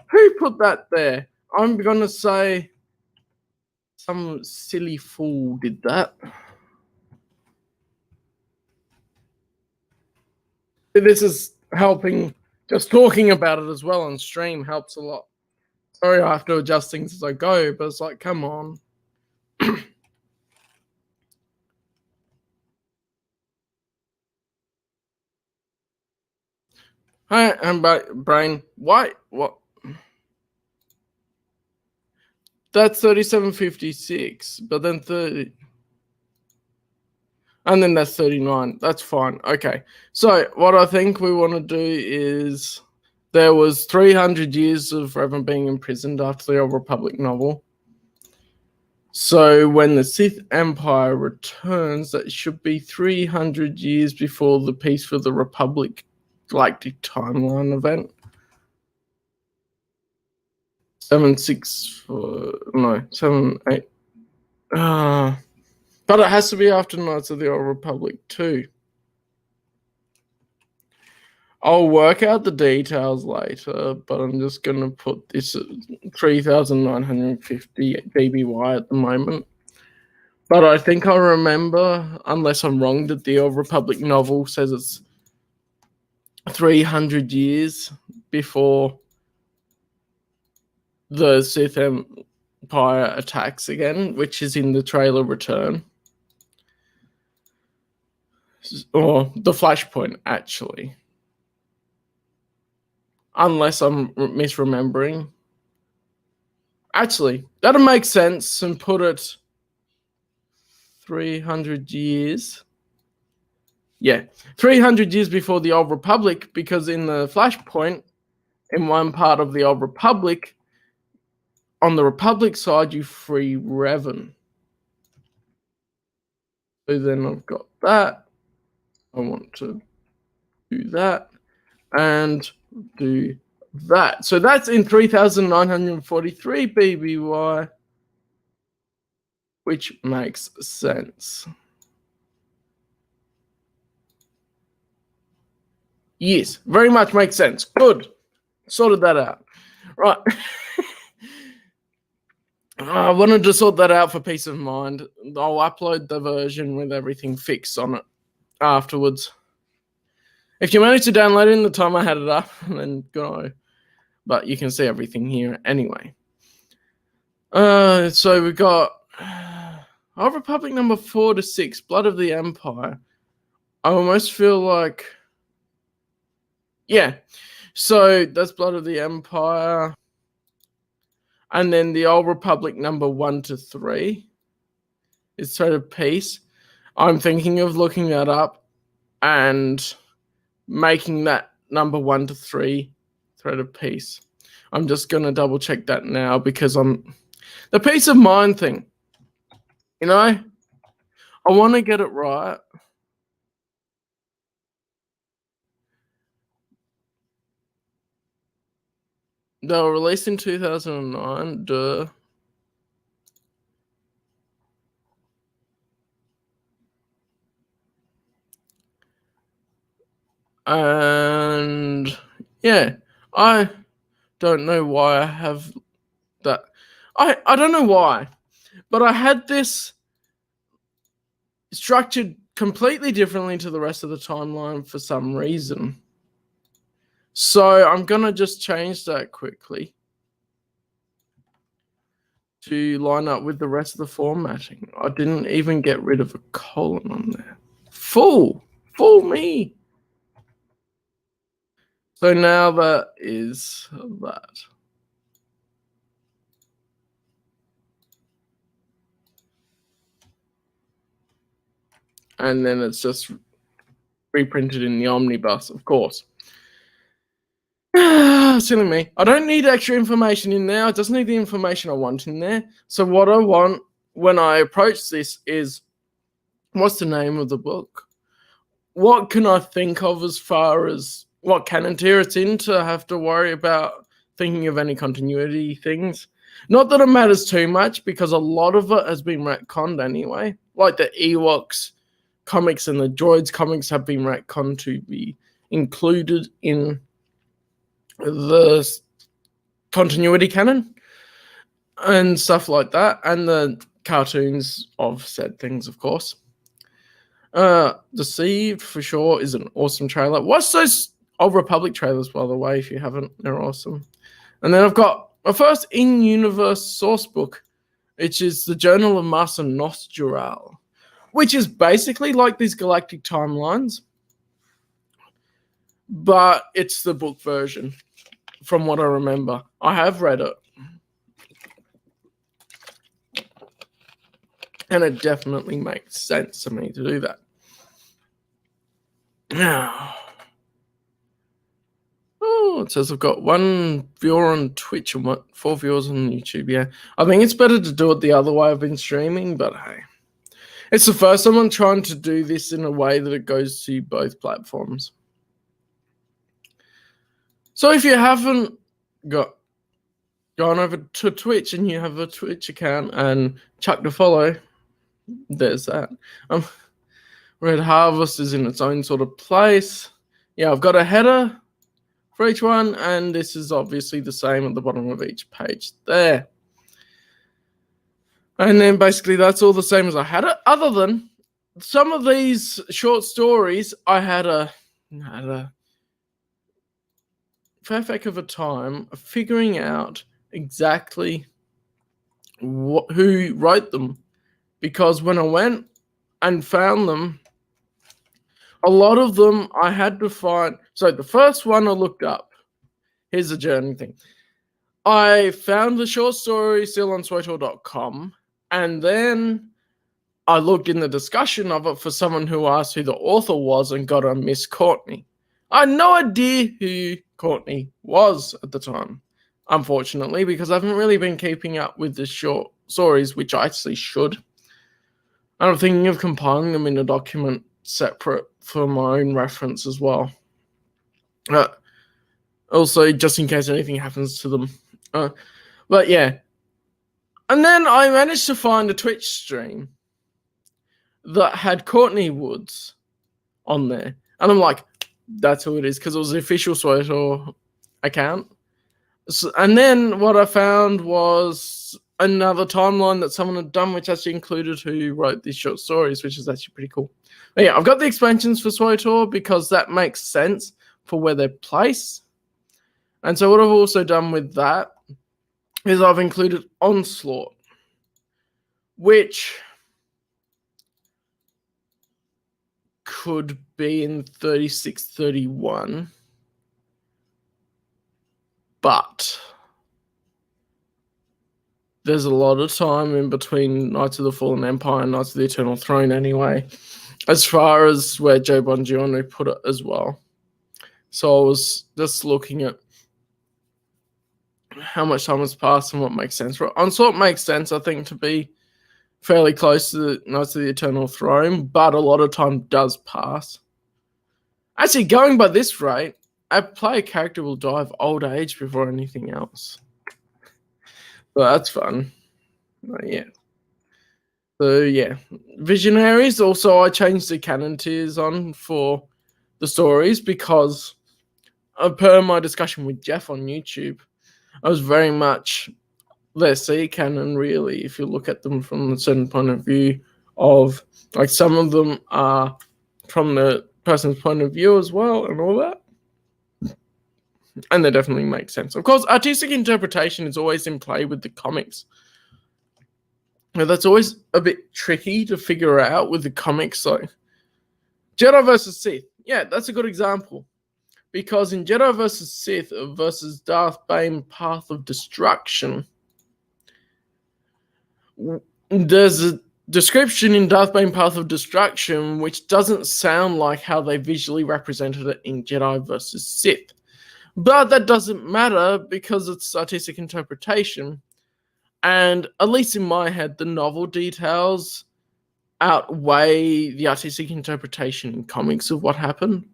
Who put that there? I'm going to say some silly fool did that. This is helping. Just talking about it as well on stream helps a lot. Sorry, I have to adjust things as I go, but it's like, come on. Hi, I'm Brain. Why? What? That's 3756, but then 30. And then that's 39. That's fine. Okay. So what I think we want to do is there was 300 years of Revan being imprisoned after the Old Republic novel. So when the Sith Empire returns, that should be 300 years before the Peace for the Republic galactic timeline event. 7, 8. But it has to be after Knights of the Old Republic too. I'll work out the details later, but I'm just going to put this at 3,950 BBY at the moment. But I think I remember, unless I'm wrong, that the Old Republic novel says it's 300 years before the Sith Empire attacks again, which is in the trailer Return. Or the Flashpoint, actually. Unless I'm misremembering. Actually, that'll make sense and put it 300 years. Yeah, 300 years before the Old Republic, because in the Flashpoint, in one part of the Old Republic, on the Republic side, you free Revan. So then I've got that. I want to do that and do that. So that's in 3,943 BBY, which makes sense. Yes, very much makes sense. Good. Sorted that out. Right. I wanted to sort that out for peace of mind. I'll upload the version with everything fixed on it afterwards. If you manage to download it in the time I had it up, then go. But you can see everything here anyway. So we've got Old Republic number 4 to 6, Blood of the Empire. I almost feel like... Yeah. So that's Blood of the Empire. And then the Old Republic number 1 to 3 is Thread of Peace. I'm thinking of looking that up and making that number 1 to 3 Thread of Peace. I'm just going to double check that now because the peace of mind thing. You know, I want to get it right. They were released in 2009. Duh. And yeah, I don't know why I have that. I don't know why, but I had this structured completely differently to the rest of the timeline for some reason. So I'm going to just change that quickly to line up with the rest of the formatting. I didn't even get rid of a colon on there. Fool me. So now that is that. And then it's just reprinted in the omnibus, of course. Silly me. I don't need extra information in there. I just need the information I want in there. So what I want when I approach this is, what's the name of the book? What can I think of as far as what canon tier it's in to have to worry about thinking of any continuity things? Not that it matters too much, because a lot of it has been retconned anyway. Like the Ewoks comics and the Droids comics have been retconned to be included in the continuity canon and stuff like that, and the cartoons of said things, of course. Deceived for sure is an awesome trailer. Watch those Old Republic trailers, by the way, if you haven't. They're awesome. And then I've got my first in-universe source book, which is the Journal of Master Nostdural, which is basically like these galactic timelines, but it's the book version, from what I remember. I have read it, and it definitely makes sense to me to do that. Now, it says I've got 1 viewer on Twitch and 4 viewers on YouTube. Yeah, I think it's better to do it the other way. I've been streaming, but hey, it's the first time I'm trying to do this in a way that it goes to both platforms. So if you haven't gone over to Twitch and you have a Twitch account and chucked a follow, there's that. Red Harvest is in its own sort of place. Yeah, I've got a header for each one, and this is obviously the same at the bottom of each page there. And then basically that's all the same as I had it, other than some of these short stories I had a fair feck of a time figuring out exactly who wrote them, because when I went and found them, a lot of them I had to find. So the first one I looked up, here's the journey thing. I found the short story still on SWTOR.com, and then I looked in the discussion of it for someone who asked who the author was and got a Miss Courtney. I had no idea who Courtney was at the time, unfortunately, because I haven't really been keeping up with the short stories, which I actually should. I'm thinking of compiling them in a document separate for my own reference as well. Also, just in case anything happens to them. But yeah. And then I managed to find a Twitch stream that had Courtney Woods on there. And I'm like, that's who it is, because it was the official SWTOR account. So, and then what I found was another timeline that someone had done, which actually included who wrote these short stories, which is actually pretty cool. But yeah, I've got the expansions for SWTOR because that makes sense for where they're placed. And so what I've also done with that is I've included Onslaught, which could be in 3631, but there's a lot of time in between Knights of the Fallen Empire and Knights of the Eternal Throne anyway, as far as where Joe Bongiorno put it as well. So I was just looking at how much time has passed and what makes sense. Onslaught makes sense, I think, to be fairly close to the Knights of the Eternal Throne, but a lot of time does pass. Actually, going by this rate, a player character will die of old age before anything else. So that's fun. But yeah. So yeah. Visionaries, also I changed the canon tiers on for the stories because per my discussion with Jeff on YouTube, I was very much let's see canon, really, if you look at them from a certain point of view of, like, some of them are from the person's point of view as well and all that. And they definitely make sense. Of course, artistic interpretation is always in play with the comics. Now, that's always a bit tricky to figure out with the comics, though. Jedi versus Sith. Yeah, that's a good example. Because in Jedi versus Sith versus Darth Bane Path of Destruction, there's a description in Darth Bane Path of Destruction which doesn't sound like how they visually represented it in Jedi versus Sith. But that doesn't matter because it's artistic interpretation. And at least in my head, the novel details outweigh the artistic interpretation in comics of what happened.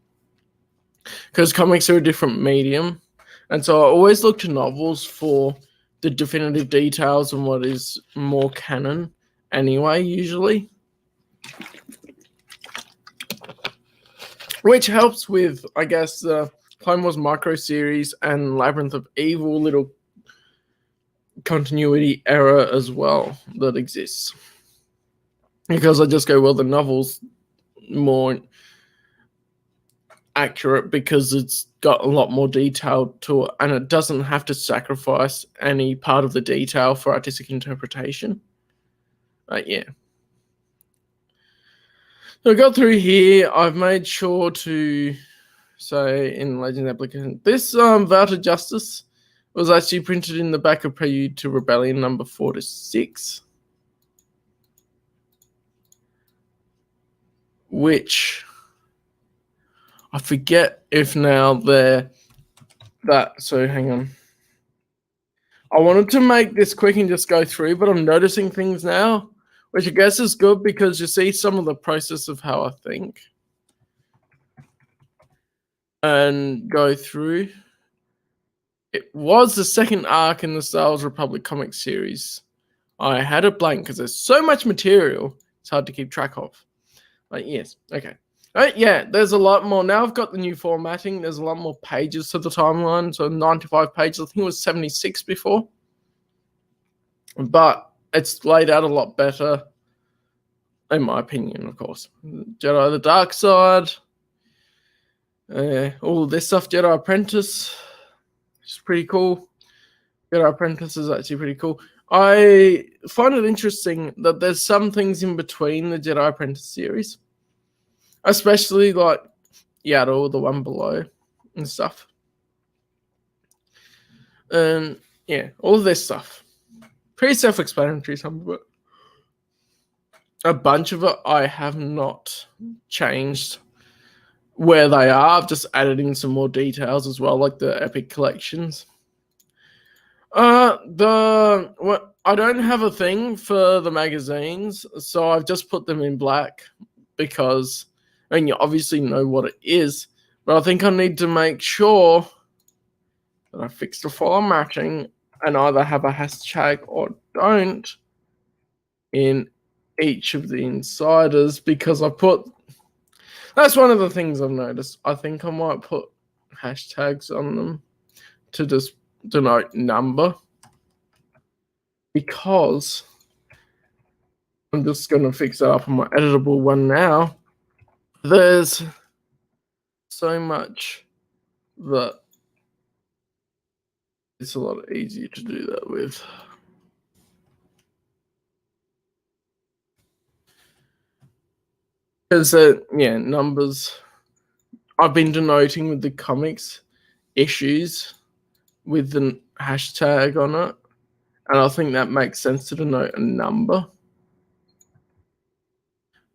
Because comics are a different medium. And so I always look to novels for the definitive details and what is more canon anyway, usually. Which helps with, I guess, the Clone Wars micro series and Labyrinth of Evil little continuity error as well that exists. Because I just go, well, the novel's more accurate because it's got a lot more detail to it and it doesn't have to sacrifice any part of the detail for artistic interpretation. Yeah. So I got through here. I've made sure to say in Legends application, this Vow to Justice was actually printed in the back of Prelude to Rebellion number 4 to 6. Which I forget if now they're that. So hang on. I wanted to make this quick and just go through, but I'm noticing things now, which I guess is good because you see some of the process of how I think and go through. It was the second arc in the Star Wars Republic comic series. I had it blank because there's so much material, it's hard to keep track of. But yes, okay. Yeah, there's a lot more. Now I've got the new formatting. There's a lot more pages to the timeline. So 95 pages. I think it was 76 before. But it's laid out a lot better, in my opinion, of course. Jedi the Dark Side. All this stuff, Jedi Apprentice. It's pretty cool. Jedi Apprentice is actually pretty cool. I find it interesting that there's some things in between the Jedi Apprentice series. Especially like Yaddle, the one below, and stuff. And yeah, all of this stuff. Pretty self-explanatory, some of it. A bunch of it I have not changed where they are. I've just added in some more details as well, like the Epic collections. I don't have a thing for the magazines, so I've just put them in black because and you obviously know what it is, but I think I need to make sure that I fix the formatting and either have a hashtag or don't in each of the insiders because that's one of the things I've noticed. I think I might put hashtags on them to just denote number because I'm just going to fix it up on my editable one now. There's so much that it's a lot easier to do that with. Because, numbers. I've been denoting with the comics issues with the hashtag on it. And I think that makes sense to denote a number.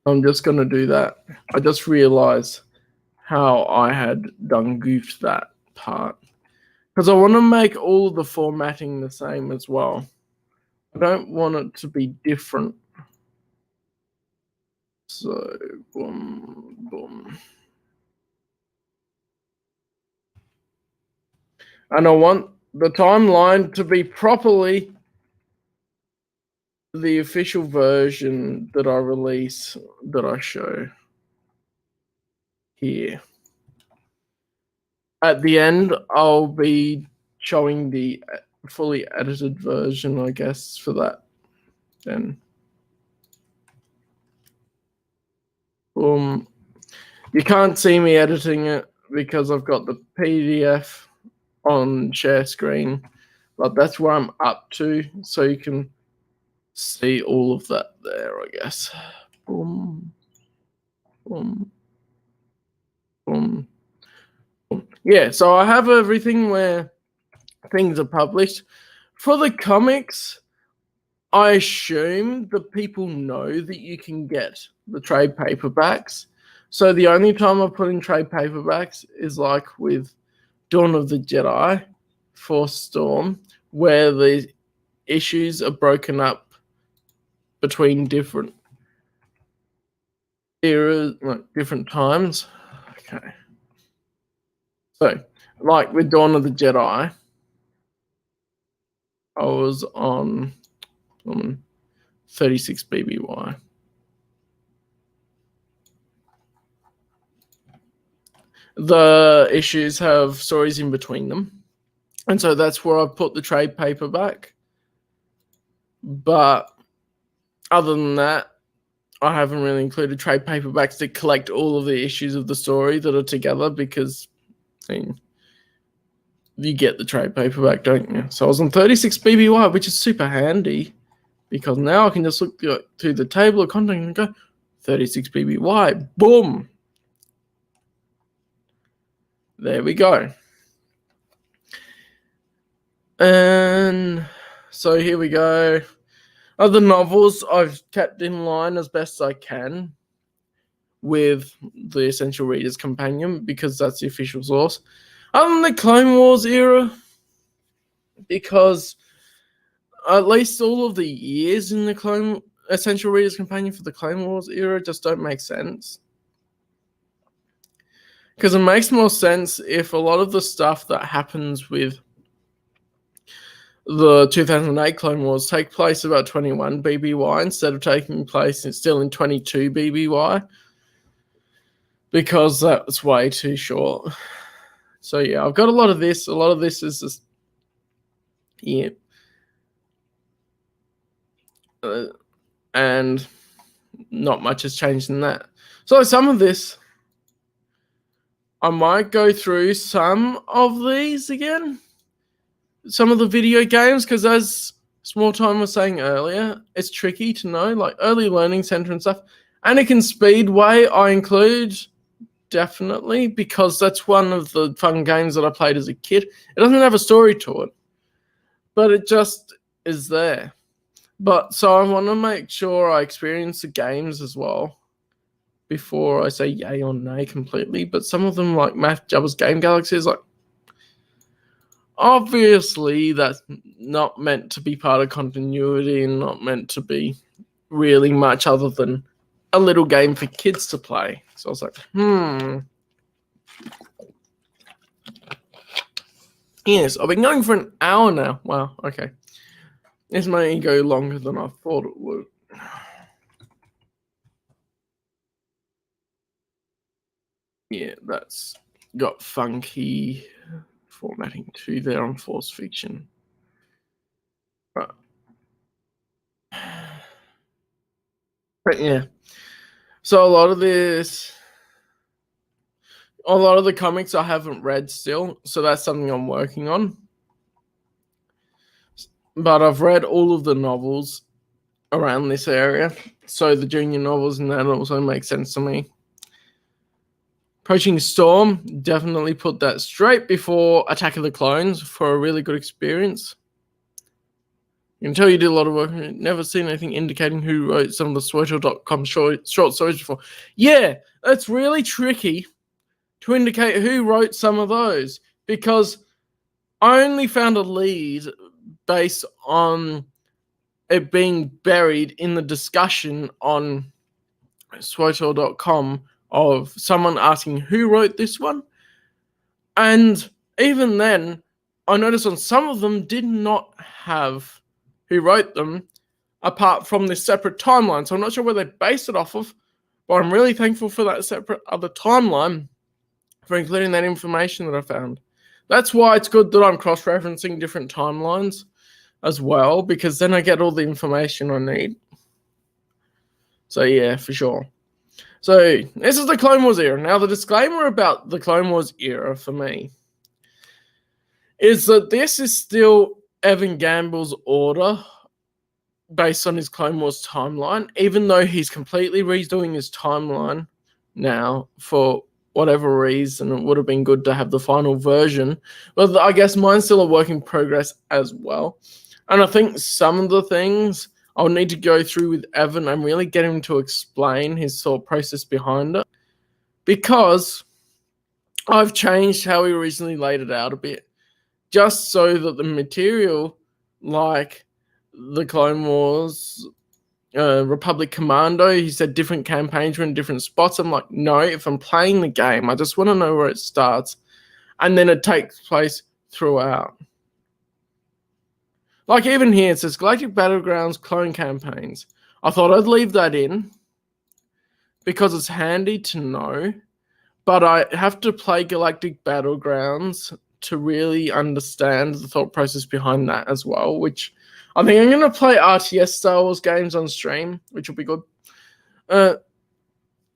I'm just going to do that. I just realized how I had done goofed that part. Because I want to make all the formatting the same as well. I don't want it to be different. So, boom, boom. And I want the timeline to be properly the official version that I release, that I show here. At the end, I'll be showing the fully edited version, I guess, for that. Then, you can't see me editing it because I've got the PDF on share screen, but that's where I'm up to, so you can see all of that there, I guess. Boom, boom, boom, boom. Yeah, so I have everything where things are published. For the comics, I assume that people know that you can get the trade paperbacks. So the only time I put in trade paperbacks is like with Dawn of the Jedi, Force Storm, where the issues are broken up between different eras, like different times. Okay. So, like with Dawn of the Jedi, I was on 36 BBY. The issues have stories in between them. And so that's where I put the trade paperback. But other than that, I haven't really included trade paperbacks to collect all of the issues of the story that are together because you get the trade paperback, don't you? So I was on 36 BBY, which is super handy because now I can just look through the table of contents and go 36 BBY. Boom. There we go. And so here we go. Other novels I've kept in line as best I can with the Essential Reader's Companion because that's the official source. Other than the Clone Wars era, because at least all of the years in the Essential Reader's Companion for the Clone Wars era just don't make sense. Because it makes more sense if a lot of the stuff that happens with the 2008 Clone Wars take place about 21 BBY instead of taking place still in 22 BBY. Because that's way too short. So yeah, I've got a lot of this. A lot of this is just, yeah. And not much has changed in that. So some of this, I might go through some of these again. Some of the video games, because as Small Time was saying earlier, it's tricky to know, like Early Learning Center and stuff. Anakin Speedway I include, definitely, because that's one of the fun games that I played as a kid. It doesn't have a story to it, but it just is there. But so I want to make sure I experience the games as well before I say yay or nay completely. But some of them, like Math Jabba's Game Galaxy, is like, obviously that's not meant to be part of continuity and not meant to be really much other than a little game for kids to play. So I was like, Yes, I've been going for an hour now. Wow, okay. This may go longer than I thought it would. Yeah, that's got funky formatting too there on Force Fiction. Right. But yeah. So a lot of the comics I haven't read still, so that's something I'm working on. But I've read all of the novels around this area, so the junior novels and that also make sense to me. Approaching Storm, definitely put that straight before Attack of the Clones for a really good experience. You can tell you did a lot of work. Never seen anything indicating who wrote some of the Swirtle.com short stories before. Yeah, that's really tricky to indicate who wrote some of those because I only found a lead based on it being buried in the discussion on Swirtle.com of someone asking who wrote this one. And even then, I noticed on some of them did not have who wrote them apart from this separate timeline. So I'm not sure where they based it off of, but I'm really thankful for that separate other timeline for including that information that I found. That's why it's good that I'm cross-referencing different timelines as well, because then I get all the information I need. So yeah, for sure. So this is the Clone Wars era. Now the disclaimer about the Clone Wars era for me is that this is still Evan Gamble's order based on his Clone Wars timeline, even though he's completely redoing his timeline now for whatever reason. It would have been good to have the final version, but I guess mine's still a work in progress as well. And I think some of the things I'll need to go through with Evan and really get him to explain his thought process behind it, because I've changed how he originally laid it out a bit, just so that the material, like the Clone Wars, Republic Commando, he said different campaigns were in different spots. I'm like, no, if I'm playing the game, I just want to know where it starts, and then it takes place throughout. Like even here, it says Galactic Battlegrounds clone campaigns. I thought I'd leave that in because it's handy to know, but I have to play Galactic Battlegrounds to really understand the thought process behind that as well, which I think I'm going to play RTS Star Wars games on stream, which will be good.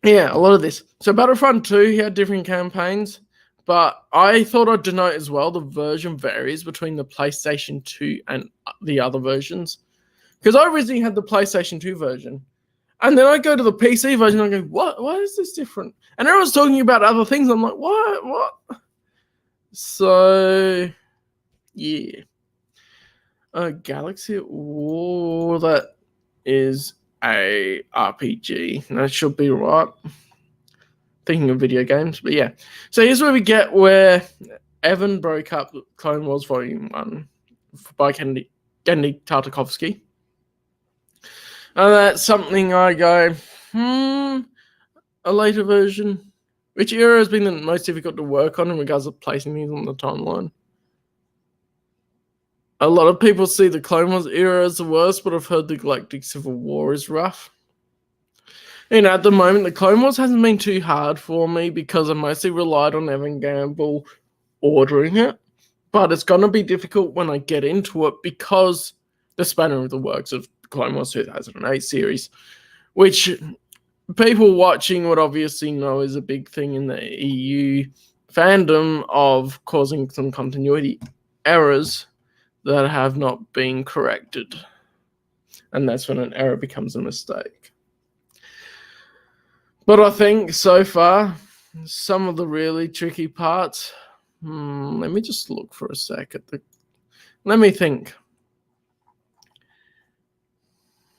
Yeah, a lot of this. So Battlefront 2, he had different campaigns, but I thought I'd denote as well the version varies between the PlayStation 2 and the other versions. Because I originally had the PlayStation 2 version, and then I go to the PC version and I go, what? Why is this different? And everyone's talking about other things. I'm like, what? So, yeah. Galaxy War, that is a RPG. That should be right. Thinking of video games, but yeah. So here's where we get where Evan broke up Clone Wars Volume 1 by Genndy Tartakovsky. And that's something I go, a later version. Which era has been the most difficult to work on in regards to placing these on the timeline? A lot of people see the Clone Wars era as the worst, but I've heard the Galactic Civil War is rough. At the moment, the Clone Wars hasn't been too hard for me because I mostly relied on Evan Gamble ordering it. But it's going to be difficult when I get into it because the spanner of the works of Clone Wars 2008 series, which people watching would obviously know is a big thing in the EU fandom of causing some continuity errors that have not been corrected. And that's when an error becomes a mistake. But I think so far, some of the really tricky parts, let me just look for a sec at let me think.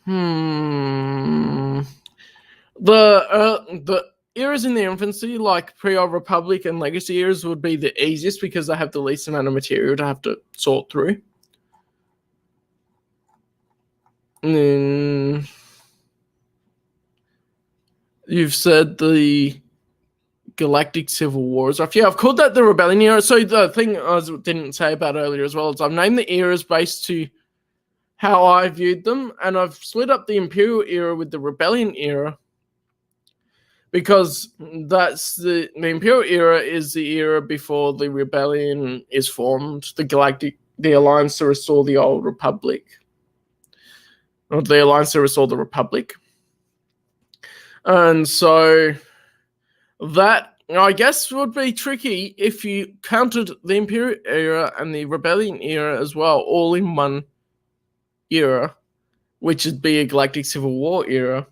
The eras in the infancy, like pre-Old Republic and Legacy eras, would be the easiest because they have the least amount of material to have to sort through. And you've said the Galactic Civil War is rough. Yeah, I've called that the Rebellion era. So the thing I didn't say about earlier as well is I've named the eras based to how I viewed them, and I've split up the Imperial era with the Rebellion era because that's the Imperial era is the era before the Rebellion is formed, the Alliance to restore the Old Republic. Or the Alliance to restore the Republic. And so that, I guess, would be tricky if you counted the Imperial era and the Rebellion era as well, all in one era, which would be a Galactic Civil War era,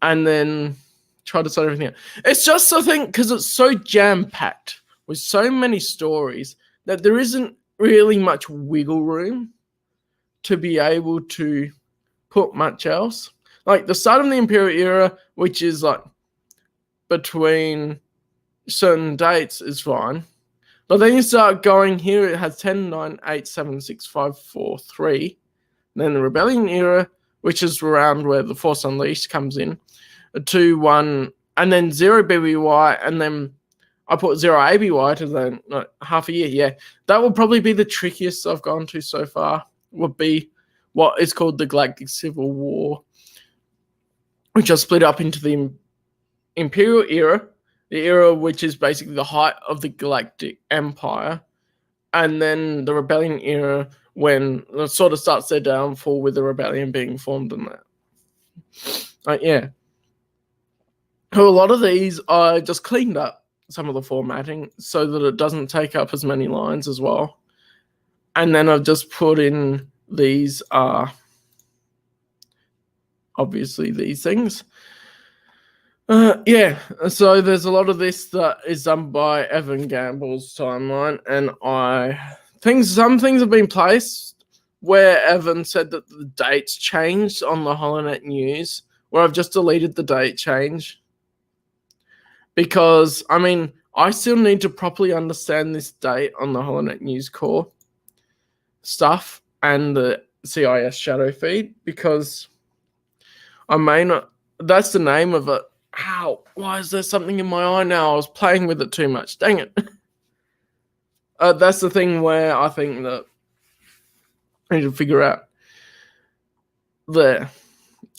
and then try to sort everything out. It's just, I think, because it's so jam-packed with so many stories that there isn't really much wiggle room to be able to put much else. Like the start of the Imperial era, which is like between certain dates, is fine. But then you start going here, it has 10, 9, 8, 7, 6, 5, 4, 3. And then the Rebellion era, which is around where the Force Unleashed comes in, 2, 1, and then 0 BBY, and then I put 0 ABY to then half a year. Yeah, that will probably be the trickiest I've gone to so far, would be what is called the Galactic Civil War, which are split up into the Imperial era, the era which is basically the height of the Galactic Empire, and then the Rebellion era, when it sort of starts their downfall with the Rebellion being formed in that. Yeah. So a lot of these, I just cleaned up some of the formatting so that it doesn't take up as many lines as well. And then I've just put in these obviously these things. Yeah, so there's a lot of this that is done by Evan Gamble's timeline, and some things have been placed where Evan said that the dates changed on the HoloNet news, where I've just deleted the date change. Because, I mean, I still need to properly understand this date on the HoloNet News Core stuff and the CIS shadow feed, because I may not. That's the name of it. Ow, why is there something in my eye now? I was playing with it too much. Dang it. That's the thing where I think that I need to figure out there.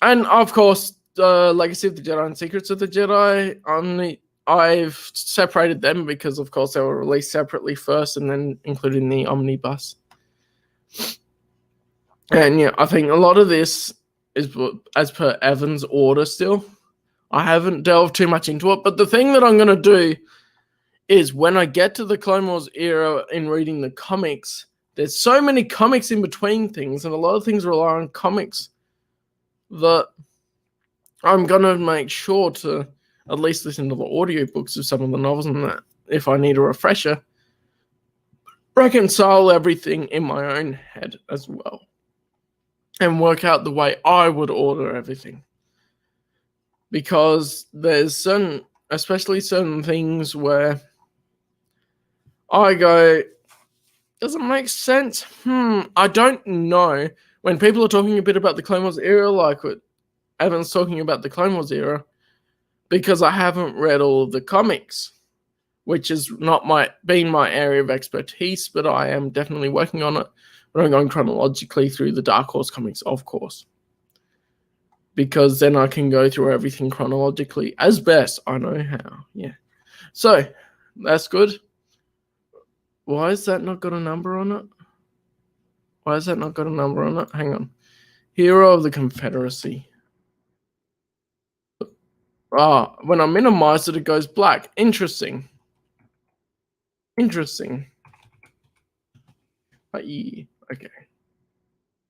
And of course, Legacy of the Jedi and Secrets of the Jedi, I've separated them because, of course, they were released separately first and then included in the omnibus. And yeah, I think a lot of this is as per Evan's order still. I haven't delved too much into it, but the thing that I'm going to do is when I get to the Clone Wars era in reading the comics, there's so many comics in between things, and a lot of things rely on comics, that I'm going to make sure to at least listen to the audiobooks of some of the novels, and that if I need a refresher, reconcile everything in my own head as well and work out the way I would order everything. Because there's especially certain things where I go, does it make sense? I don't know. When people are talking a bit about the Clone Wars era, like what Evan's talking about the Clone Wars era, because I haven't read all of the comics, which is not been my area of expertise, but I am definitely working on it. But I'm going chronologically through the Dark Horse comics, of course, because then I can go through everything chronologically as best I know how. Yeah, so that's good. Why has that not got a number on it? Hang on. Hero of the Confederacy. When I minimize it, it goes black. Interesting. But yeah, okay.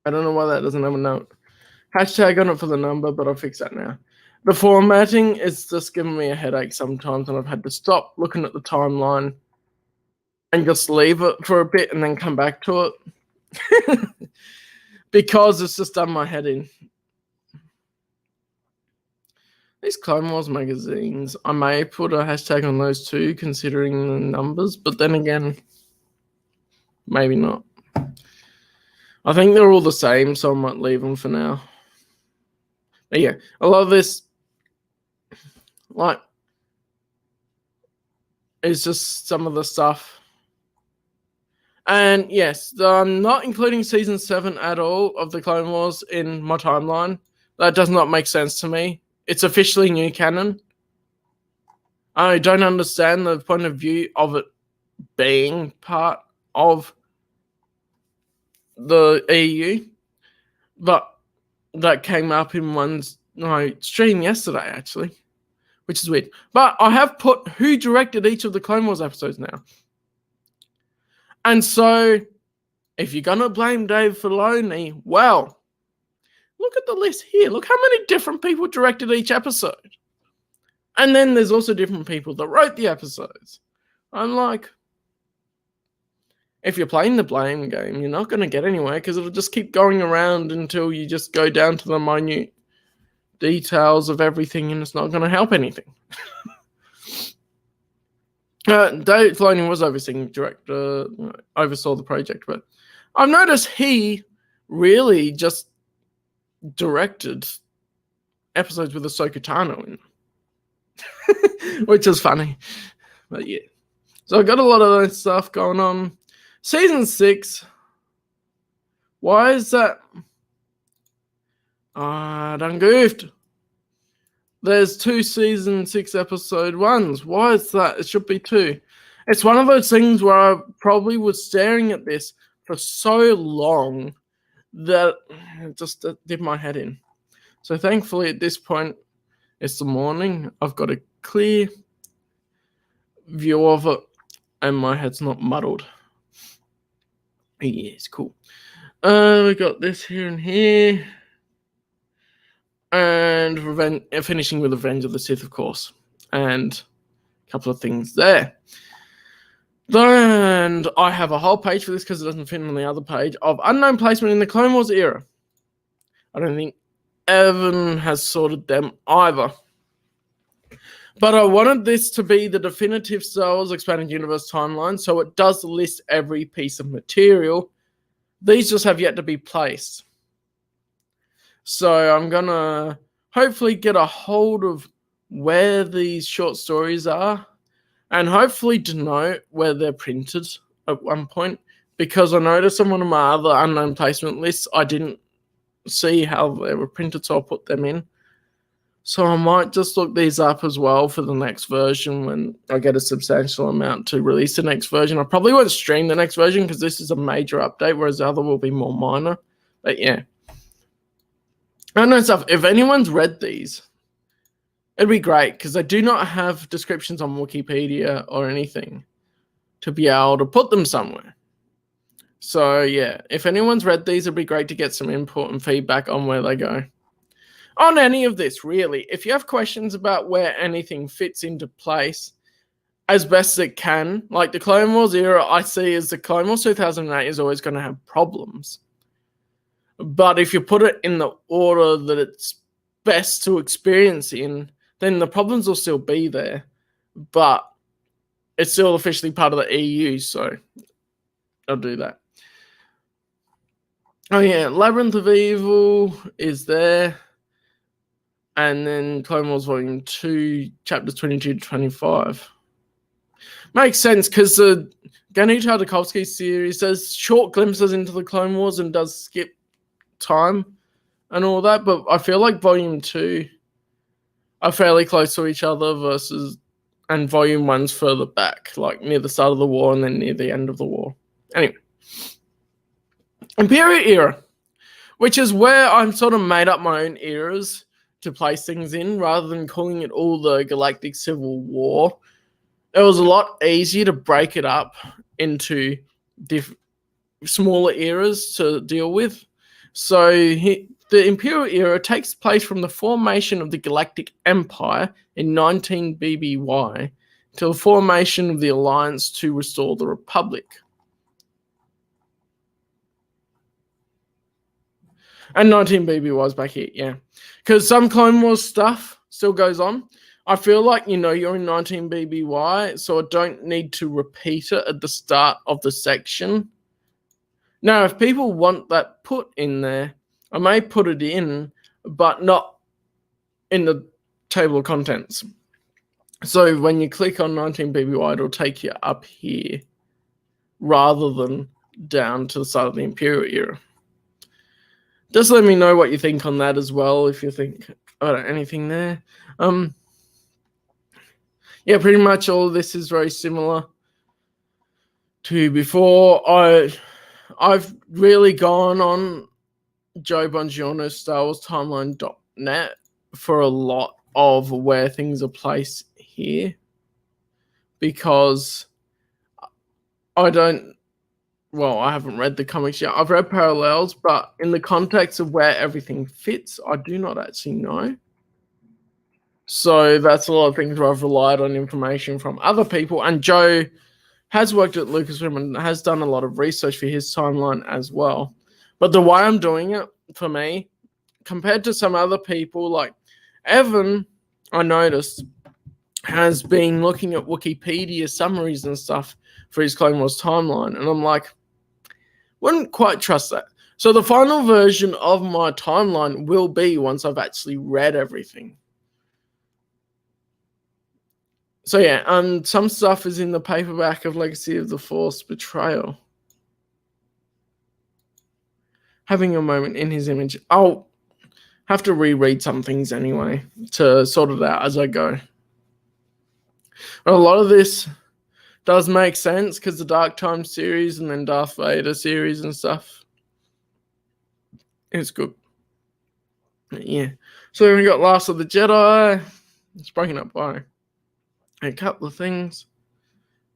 I don't know why that doesn't have a note. Hashtag on it for the number, but I'll fix that now. The formatting is just giving me a headache sometimes, and I've had to stop looking at the timeline and just leave it for a bit and then come back to it. Because it's just done my head in. These Clone Wars magazines, I may put a hashtag on those too, considering the numbers, but then again, maybe not. I think they're all the same, so I might leave them for now. But yeah, a lot of this, like, is just some of the stuff. And yes, I'm not including Season 7 at all of the Clone Wars in my timeline. That does not make sense to me. It's officially new canon. I don't understand the point of view of it being part of the EU, but that came up in my stream yesterday, actually, which is weird. But I have put who directed each of the Clone Wars episodes now. And so, if you're going to blame Dave Filoni, well, look at the list here. Look how many different people directed each episode. And then there's also different people that wrote the episodes. I'm like, if you're playing the blame game, you're not going to get anywhere, because it'll just keep going around until you just go down to the minute details of everything, and it's not going to help anything. Dave Filoni was overseeing director, oversaw the project, but I've noticed he really just directed episodes with Ahsoka Tano in them, which is funny. But yeah, so I've got a lot of that stuff going on. Season 6. Why is that? I done goofed. There's 2 season 6 episode 1s. Why is that? It should be 2. It's one of those things where I probably was staring at this for so long that it just did my head in. So thankfully at this point, it's the morning. I've got a clear view of it and my head's not muddled. Yeah, it's cool. We got this here and here. and finishing with Revenge of the Sith, of course, and a couple of things there. And I have a whole page for this because it doesn't fit on the other page of unknown placement in the Clone Wars era. I don't think Evan has sorted them either. But I wanted this to be the definitive Star Wars Expanded Universe timeline, so it does list every piece of material. These just have yet to be placed. So I'm going to hopefully get a hold of where these short stories are and hopefully denote where they're printed at one point, because I noticed on one of my other unknown placement lists, I didn't see how they were printed, so I'll put them in. So I might just look these up as well for the next version when I get a substantial amount to release the next version. I probably won't stream the next version because this is a major update, whereas the other will be more minor. But yeah. I know stuff. If anyone's read these, it'd be great because I do not have descriptions on Wikipedia or anything to be able to put them somewhere. So yeah, if anyone's read these, it'd be great to get some input and feedback on where they go. On any of this, really. If you have questions about where anything fits into place as best as it can, like the Clone Wars era, I see as the Clone Wars 2008 is always going to have problems. But if you put it in the order that it's best to experience in, then the problems will still be there. But it's still officially part of the EU, so I'll do that. Oh yeah, Labyrinth of Evil is there. And then Clone Wars Volume 2, Chapters 22 to 25. Makes sense, because the Genndy Tartakovsky series does short glimpses into the Clone Wars and does skip time and all that, but I feel like Volume 2 are fairly close to each other and Volume 1's further back, like near the start of the war and then near the end of the war. Anyway. Imperial Era, which is where I'm sort of made up my own eras to place things in, rather than calling it all the Galactic Civil War. It was a lot easier to break it up into smaller eras to deal with. So the Imperial Era takes place from the formation of the Galactic Empire in 19 BBY to the formation of the Alliance to restore the Republic. And 19 BBY is back here, yeah. Because some Clone Wars stuff still goes on. I feel like, you're in 19 BBY, so I don't need to repeat it at the start of the section. Now, if people want that put in there, I may put it in, but not in the table of contents. So when you click on 19 BBY, it'll take you up here rather than down to the start of the Imperial Era. Just let me know what you think on that as well, if you think anything there. Yeah, pretty much all of this is very similar to before. I've really gone on Joe Bongiorno's Star Wars Timeline.net for a lot of where things are placed here, because I haven't read the comics yet. I've read Parallels, but in the context of where everything fits, I do not actually know. So that's a lot of things where I've relied on information from other people. And Joe has worked at Lucasfilm and has done a lot of research for his timeline as well. But the way I'm doing it, for me, compared to some other people, like Evan, I noticed, has been looking at Wikipedia summaries and stuff for his Clone Wars timeline. And I'm like, wouldn't quite trust that. So the final version of my timeline will be once I've actually read everything. So yeah, some stuff is in the paperback of Legacy of the Force Betrayal. Having a moment in his image. I'll have to reread some things anyway to sort it out as I go. But a lot of this does make sense because the Dark Time series and then Darth Vader series and stuff. It's good. Yeah. So then we got Last of the Jedi. It's broken up by a couple of things.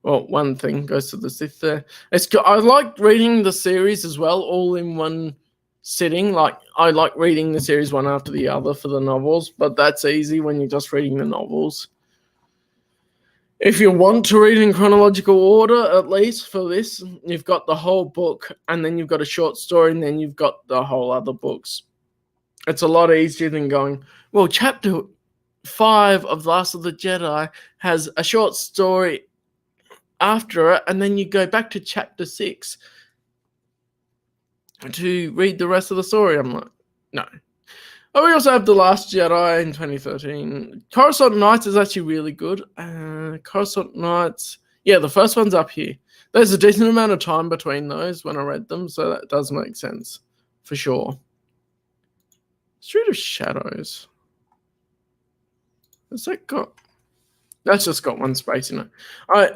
Well, one thing goes to the Sith there. I like reading the series as well, all in one sitting. Like, I like reading the series one after the other for the novels, but that's easy when you're just reading the novels. If you want to read in chronological order, at least for this, you've got the whole book, and then you've got a short story, and then you've got the whole other books. It's a lot easier than going, well, chapter 5 of Last of the Jedi has a short story after it, and then you go back to chapter 6 to read the rest of the story. I'm like, no. Oh, we also have The Last Jedi in 2013. Coruscant Nights is actually really good. Coruscant Nights, yeah, the first one's up here. There's a decent amount of time between those when I read them, so that does make sense, for sure. Street of Shadows. Has that got... That's just got one space in it.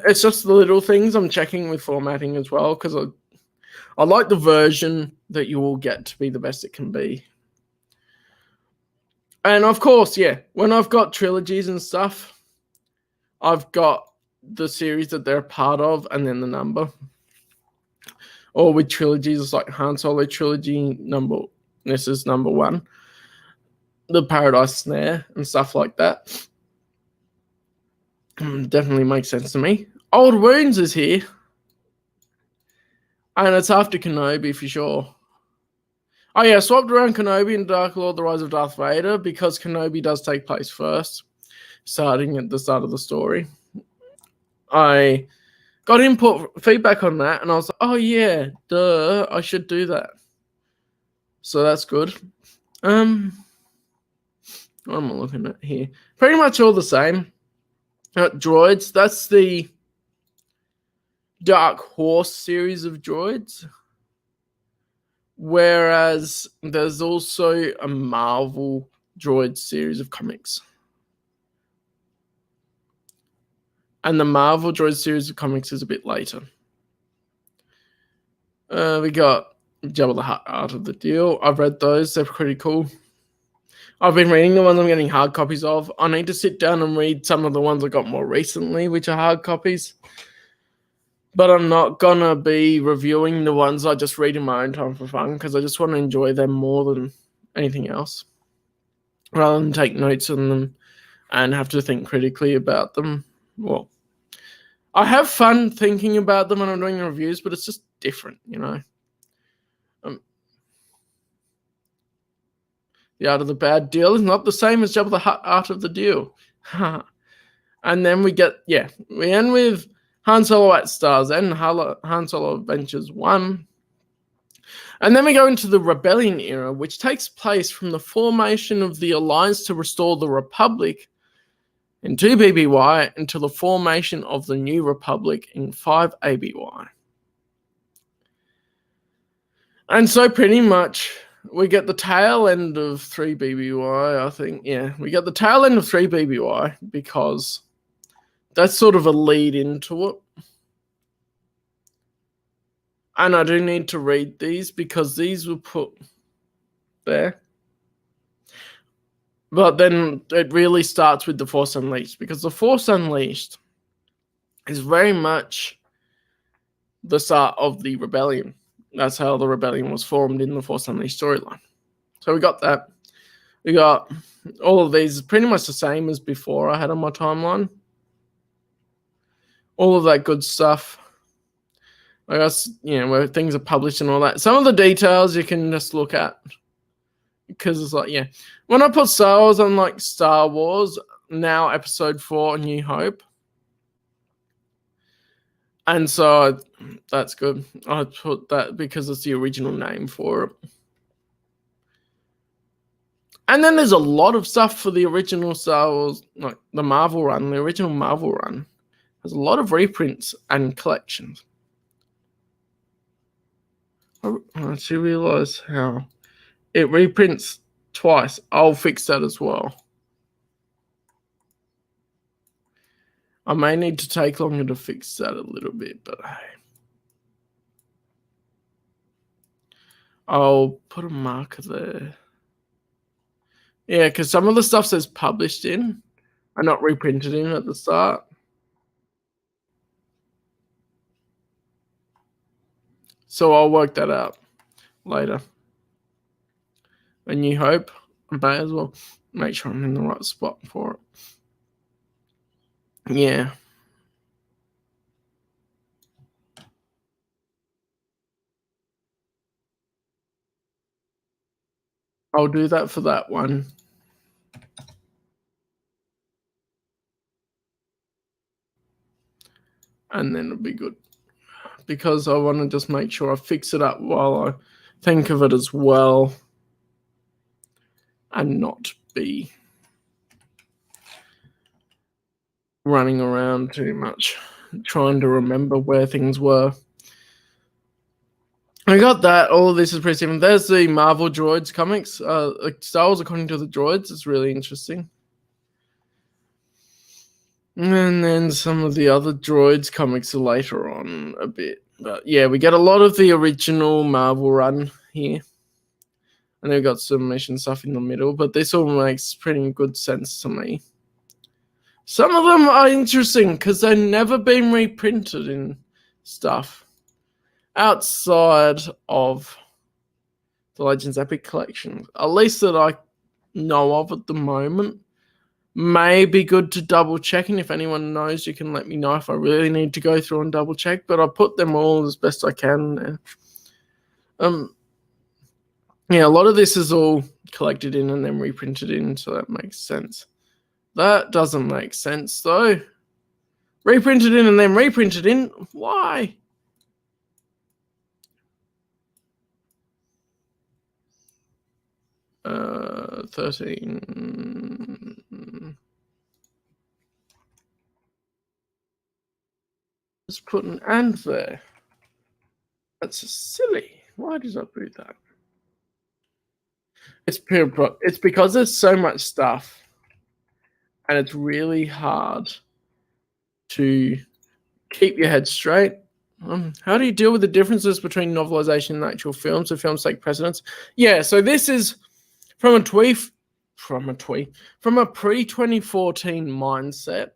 It's just the little things I'm checking with formatting as well, because I like the version that you will get to be the best it can be. And of course, yeah, when I've got trilogies and stuff, I've got the series that they're part of and then the number. Or with trilogies, it's like Han Solo trilogy this is number 1. The Paradise Snare and stuff like that. Definitely makes sense to me. Old Wounds is here. And it's after Kenobi for sure. Oh yeah, I swapped around Kenobi and Dark Lord, The Rise of Darth Vader, because Kenobi does take place first, starting at the start of the story. I got feedback on that, and I was like, oh yeah, duh, I should do that. So that's good. What am I looking at here? Pretty much all the same. Droids, that's the Dark Horse series of droids. Whereas there's also a Marvel droid series of comics. And the Marvel droid series of comics is a bit later. We got Jabba the Hutt, Art of the Deal. I've read those. They're pretty cool. I've been reading the ones I'm getting hard copies of. I need to sit down and read some of the ones I got more recently, which are hard copies. But I'm not going to be reviewing the ones I just read in my own time for fun, because I just want to enjoy them more than anything else, rather than take notes on them and have to think critically about them. Well, I have fun thinking about them when I'm doing reviews, but it's just different, you know. The Art of the Bad Deal is not the same as Jabba the Hutt, Art of the Deal. And then we end with Han Solo at Stars End, Han Solo Adventures 1. And then we go into the Rebellion era, which takes place from the formation of the Alliance to Restore the Republic in 2 BBY until the formation of the New Republic in 5 ABY. And so pretty much we get the tail end of 3 BBY, I think. Yeah, we get the tail end of 3 BBY because that's sort of a lead into it. And I do need to read these because these were put there. But then it really starts with The Force Unleashed, because The Force Unleashed is very much the start of the Rebellion. That's how the Rebellion was formed in the Force Unleashed storyline. So we got that. We got all of these pretty much the same as before I had on my timeline. All of that good stuff. I guess, where things are published and all that. Some of the details you can just look at. Because it's like, when I put Star Wars on like Star Wars, now Episode 4, A New Hope. And so that's good. I put that because it's the original name for it. And then there's a lot of stuff for the original Star Wars, like the Marvel run, the original Marvel run. There's a lot of reprints and collections. I actually realize how it reprints twice. I'll fix that as well. I may need to take longer to fix that a little bit, but hey. I'll put a marker there. Yeah, because some of the stuff says published in and not reprinted in at the start. So I'll work that out later. A New Hope. I may as well make sure I'm in the right spot for it. Yeah. I'll do that for that one. And then it'll be good. Because I want to just make sure I fix it up while I think of it as well. And not be running around too much, trying to remember where things were. I got that. All of this is pretty simple. There's the Marvel Droids comics. Star Wars According to the Droids. It's really interesting. And then some of the other Droids comics are later on a bit. But yeah, we get a lot of the original Marvel run here. And then we got some mission stuff in the middle. But this all makes pretty good sense to me. Some of them are interesting because they've never been reprinted in stuff outside of the Legends Epic Collection, at least that I know of at the moment. May be good to double check, and if anyone knows, you can let me know if I really need to go through and double check. But I put them all as best I can there. Yeah, a lot of this is all collected in and then reprinted in, so that makes sense. That doesn't make sense though. Reprinted in and then reprinted in. Why? Uh, 13. Just put an and there. That's silly. Why did I do that? It's because there's so much stuff, and it's really hard to keep your head straight. How do you deal with the differences between novelization and actual films? The films take precedence. Yeah, so this is from a pre-2014 mindset.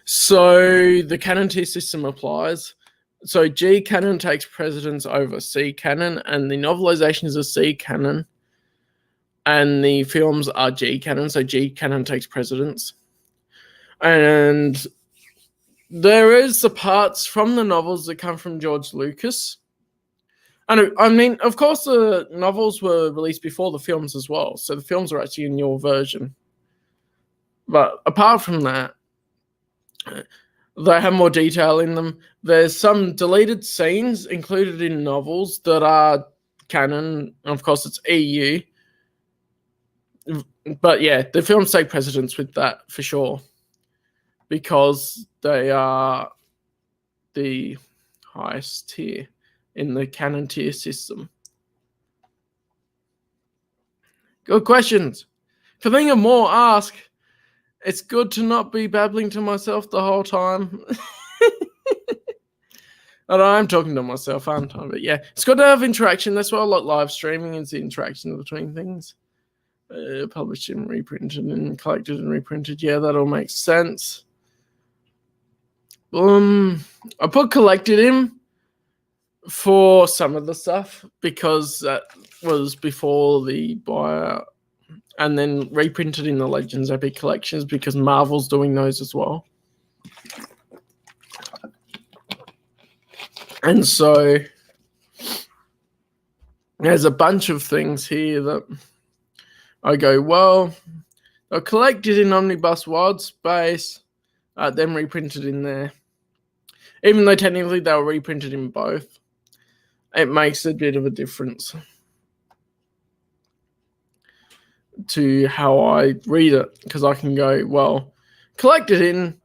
So the canon tier system applies. So G canon takes precedence over C canon, and the novelization is a C canon, and the films are G canon, so G canon takes precedence. And there is the parts from the novels that come from George Lucas. And I mean, of course, the novels were released before the films as well, so the films are actually in your version. But apart from that, they have more detail in them. There's some deleted scenes included in novels that are canon. Of course, it's EU. But yeah, the films take precedence with that for sure, because they are the highest tier in the canon tier system. Good questions. If you think of more, ask. It's good to not be babbling to myself the whole time. And I'm talking to myself, aren't I? But yeah, it's good to have interaction. That's why I like live streaming, is the interaction between things. Published and reprinted and collected and reprinted. Yeah, that all makes sense. I put collected in for some of the stuff because that was before the buyout, and then reprinted in the Legends Epic collections because Marvel's doing those as well. And so there's a bunch of things here that I go, well, they're collected in Omnibus Wild Space, then reprinted in there. Even though technically they were reprinted in both, it makes a bit of a difference to how I read it, because I can go, well, collected in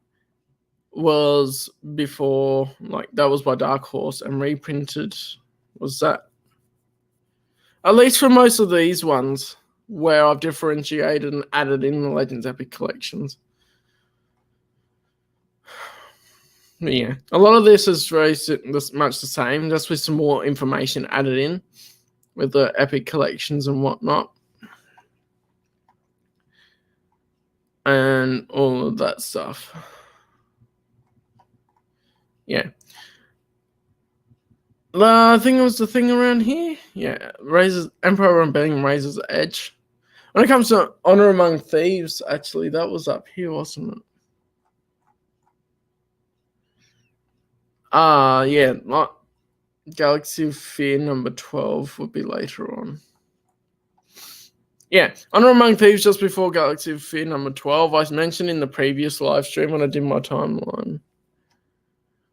was before, like, that was by Dark Horse, and reprinted was that. At least for most of these ones where I've differentiated and added in the Legends Epic collections. But yeah, a lot of this is very much the same, just with some more information added in with the Epic collections and whatnot. And all of that stuff. Yeah. I think it was the thing around here. Yeah, raises Emperor Rebellion raises edge. When it comes to Honor Among Thieves, actually, that was up here, wasn't it? Yeah, not Galaxy of Fear number 12 would be later on. Yeah, Honor Among Thieves just before Galaxy of Fear number 12. I mentioned in the previous live stream when I did my timeline.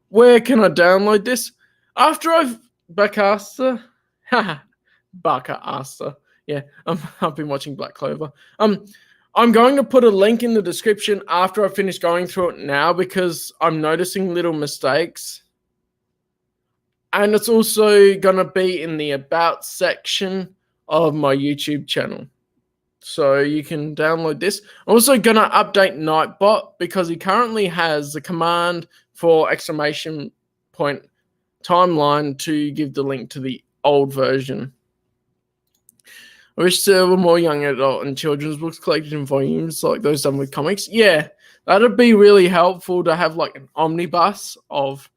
Where can I download this? After I've Backasta. Haha. Backasta. Yeah, I've been watching Black Clover. I'm going to put a link in the description after I finish going through it now because I'm noticing little mistakes. And it's also going to be in the About section of my YouTube channel. So you can download this. I'm also going to update Nightbot because he currently has a command for exclamation point timeline to give the link to the old version. I wish there were more young adult and children's books collected in volumes like those done with comics. Yeah, that'd be really helpful to have like an omnibus of,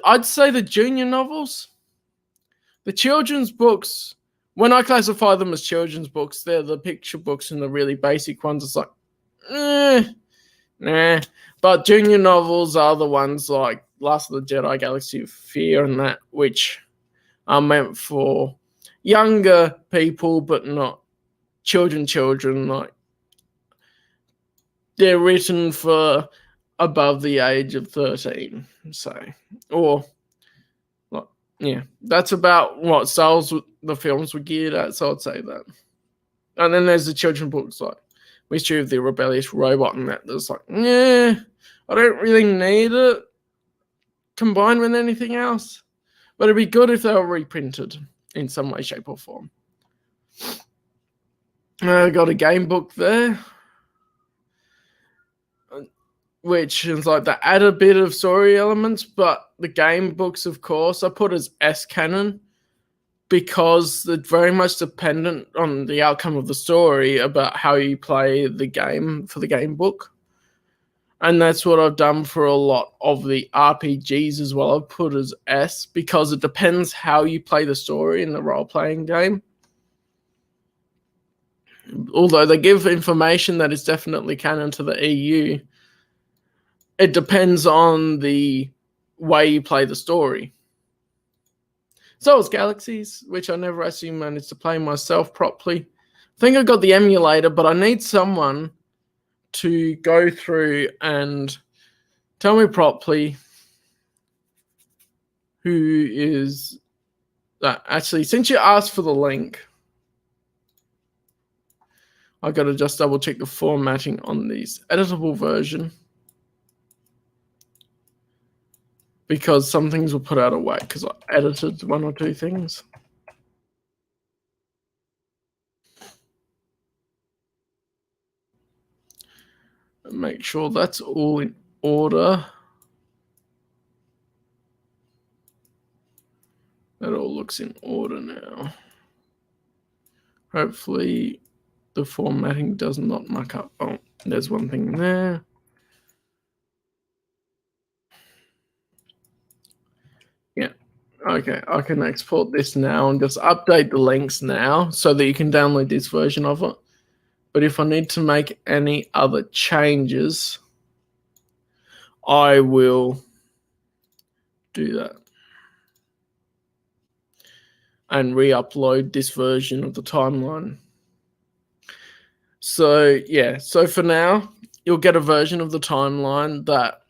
I'd say, the junior novels. The children's books, when I classify them as children's books, they're the picture books and the really basic ones. It's like, nah. But junior novels are the ones like Last of the Jedi, Galaxy of Fear, and that, which are meant for younger people, but not children. Like, they're written for above the age of 13. So, or yeah, that's about what sales the films were geared at, so I'd say that. And then there's the children's books like Mystery of the Rebellious Robot and that. There's like, yeah, I don't really need it combined with anything else. But it'd be good if they were reprinted in some way, shape, or form. I got a game book there, which is like they add a bit of story elements, but the game books, of course, I put as S canon because they're very much dependent on the outcome of the story about how you play the game for the game book. And that's what I've done for a lot of the RPGs as well. I've put as S because it depends how you play the story in the role-playing game. Although they give information that is definitely canon to the EU, it depends on the way you play the story. So it's Galaxies, which I never actually managed to play myself properly. I think I got the emulator, but I need someone to go through and tell me properly who is that. Actually, since you asked for the link, I got to just double check the formatting on this editable version because some things were put out of whack because I edited one or two things. Make sure that's all in order. That all looks in order now. Hopefully the formatting does not muck up. Oh, there's one thing there. Yeah. Okay, I can export this now and just update the links now so that you can download this version of it. But if I need to make any other changes, I will do that and re-upload this version of the timeline. So yeah, so for now, you'll get a version of the timeline that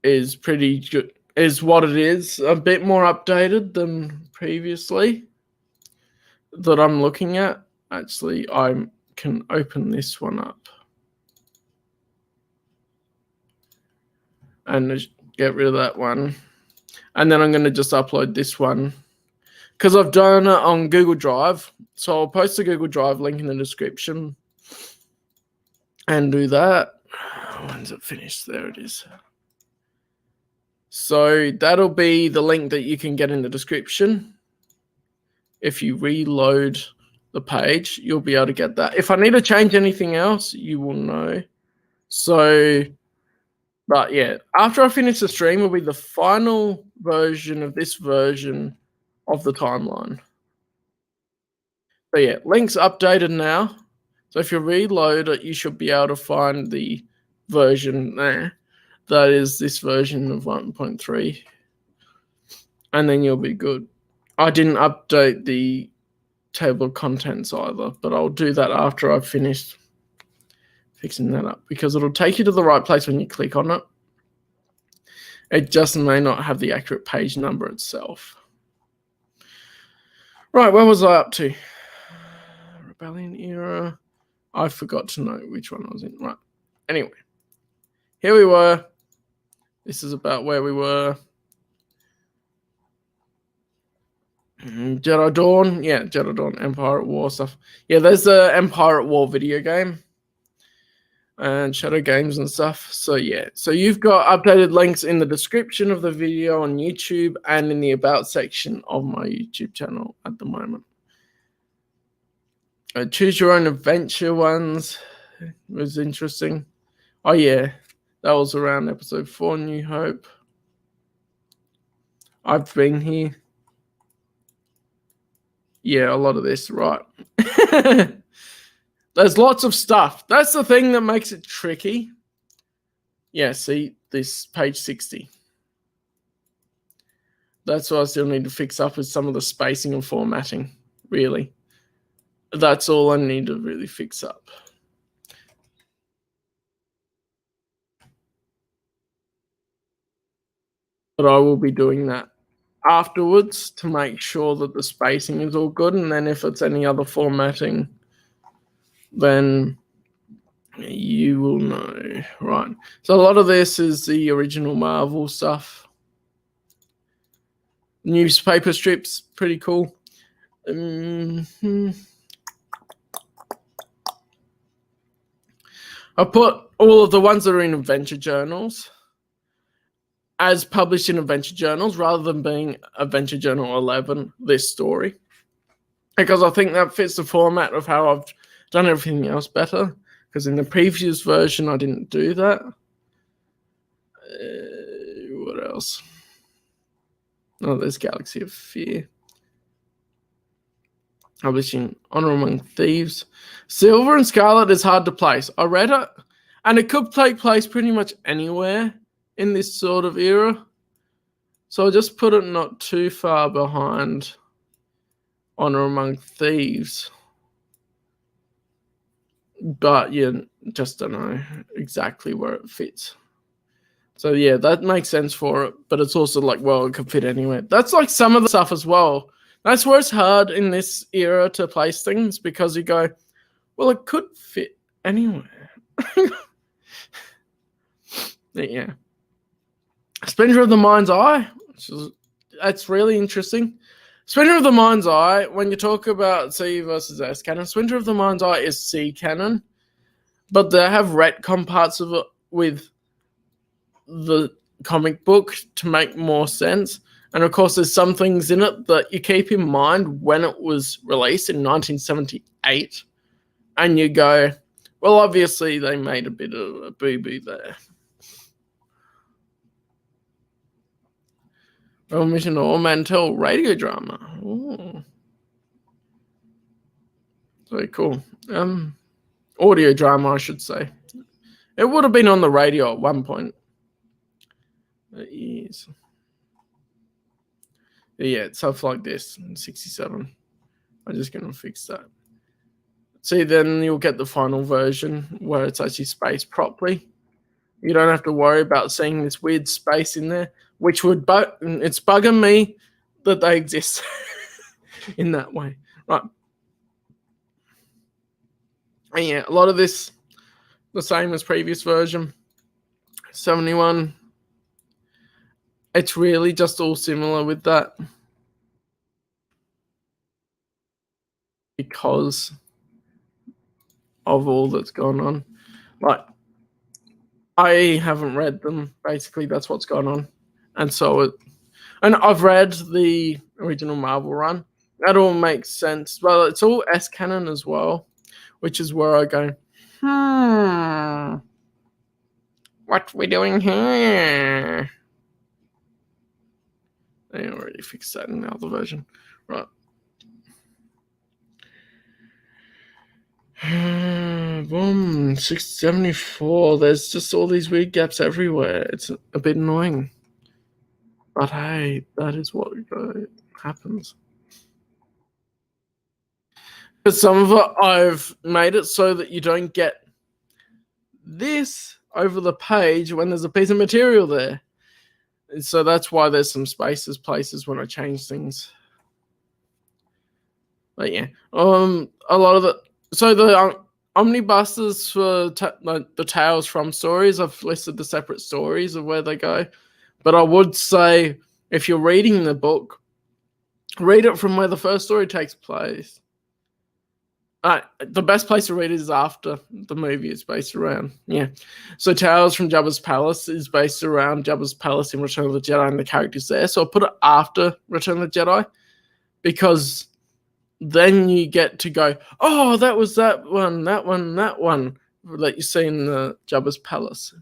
is pretty good, is what it is, a bit more updated than previously that I'm looking at. Actually, I can open this one up and get rid of that one. And then I'm going to just upload this one because I've done it on Google Drive. So I'll post the Google Drive link in the description and do that. When's it finished? There it is. So that'll be the link that you can get in the description. If you reload the page, you'll be able to get that. If I need to change anything else, you will know. So But yeah, after I finish the stream, will be the final version of this version of the timeline. So yeah, link's updated now. So if you reload it, you should be able to find the version there. That is this version of 1.3. And then you'll be good. I didn't update the table of contents either, but I'll do that after I've finished fixing that up, because it'll take you to the right place when you click on it. It just may not have the accurate page number itself. Right, where was I up to? Rebellion era. I forgot to know which one I was in. Right. Anyway, here we were. This is about where we were. Jedi Dawn. Yeah, Jedi Dawn, Empire at War stuff. Yeah, there's the Empire at War video game. And Shadow Games and stuff. So yeah, so you've got updated links in the description of the video on YouTube and in the about section of my YouTube channel at the moment. Choose your own adventure ones was interesting. Oh yeah, that was around episode 4, New Hope. I've been here. Yeah, a lot of this, right. There's lots of stuff. That's the thing that makes it tricky. Yeah, see, this page 60. That's what I still need to fix up, is some of the spacing and formatting, really. That's all I need to really fix up. But I will be doing that afterwards to make sure that the spacing is all good. And then if it's any other formatting, then you will know. Right. So a lot of this is the original Marvel stuff. Newspaper strips, pretty cool. I put all of the ones that are in adventure journals as published in adventure journals rather than being Adventure Journal 11, this story. Because I think that fits the format of how I've done everything else better. Because in the previous version, I didn't do that. What else? Oh, there's Galaxy of Fear. Publishing Honor Among Thieves. Silver and Scarlet is hard to place. I read it, and it could take place pretty much anywhere in this sort of era. So I just put it not too far behind Honor Among Thieves. But you just don't know exactly where it fits. So yeah, that makes sense for it. But it's also like, well, it could fit anywhere. That's like some of the stuff as well. That's where it's hard in this era to place things, because you go, well, it could fit anywhere. Yeah. Splinter of the Mind's Eye. That's really interesting. Splinter of the Mind's Eye, when you talk about C versus S canon, Splinter of the Mind's Eye is C canon, but they have retcon parts of it with the comic book to make more sense. And of course, there's some things in it that you keep in mind when it was released in 1978. And you go, well, obviously they made a bit of a boo-boo there. Well, Mission or Mantel radio drama. Ooh. Very cool. Audio drama, I should say. It would have been on the radio at one point. Yes. Yeah, stuff like this in 67. I'm just going to fix that. See, then you'll get the final version where it's actually spaced properly. You don't have to worry about seeing this weird space in there, which would it's bugging me that they exist in that way. Right. And yeah, a lot of this, the same as previous version. 71. It's really just all similar with that. Because of all that's gone on. Like, I haven't read them. Basically, that's what's gone on. And so and I've read the original Marvel run. That all makes sense. Well, it's all S canon as well, which is where I go, What we doing here? They already fixed that in the other version. Right. Boom, 674. There's just all these weird gaps everywhere. It's a bit annoying. But hey, that is what happens. But some of it, I've made it so that you don't get this over the page when there's a piece of material there. And so that's why there's some places when I change things. But yeah, a lot of the omnibuses for the Tales from stories, I've listed the separate stories of where they go. But I would say if you're reading the book, read it from where the first story takes place. The best place to read it is after the movie is based around. Yeah. So Tales from Jabba's Palace is based around Jabba's Palace in Return of the Jedi and the characters there. So I'll put it after Return of the Jedi because then you get to go, oh, that was that one that you see in the Jabba's Palace.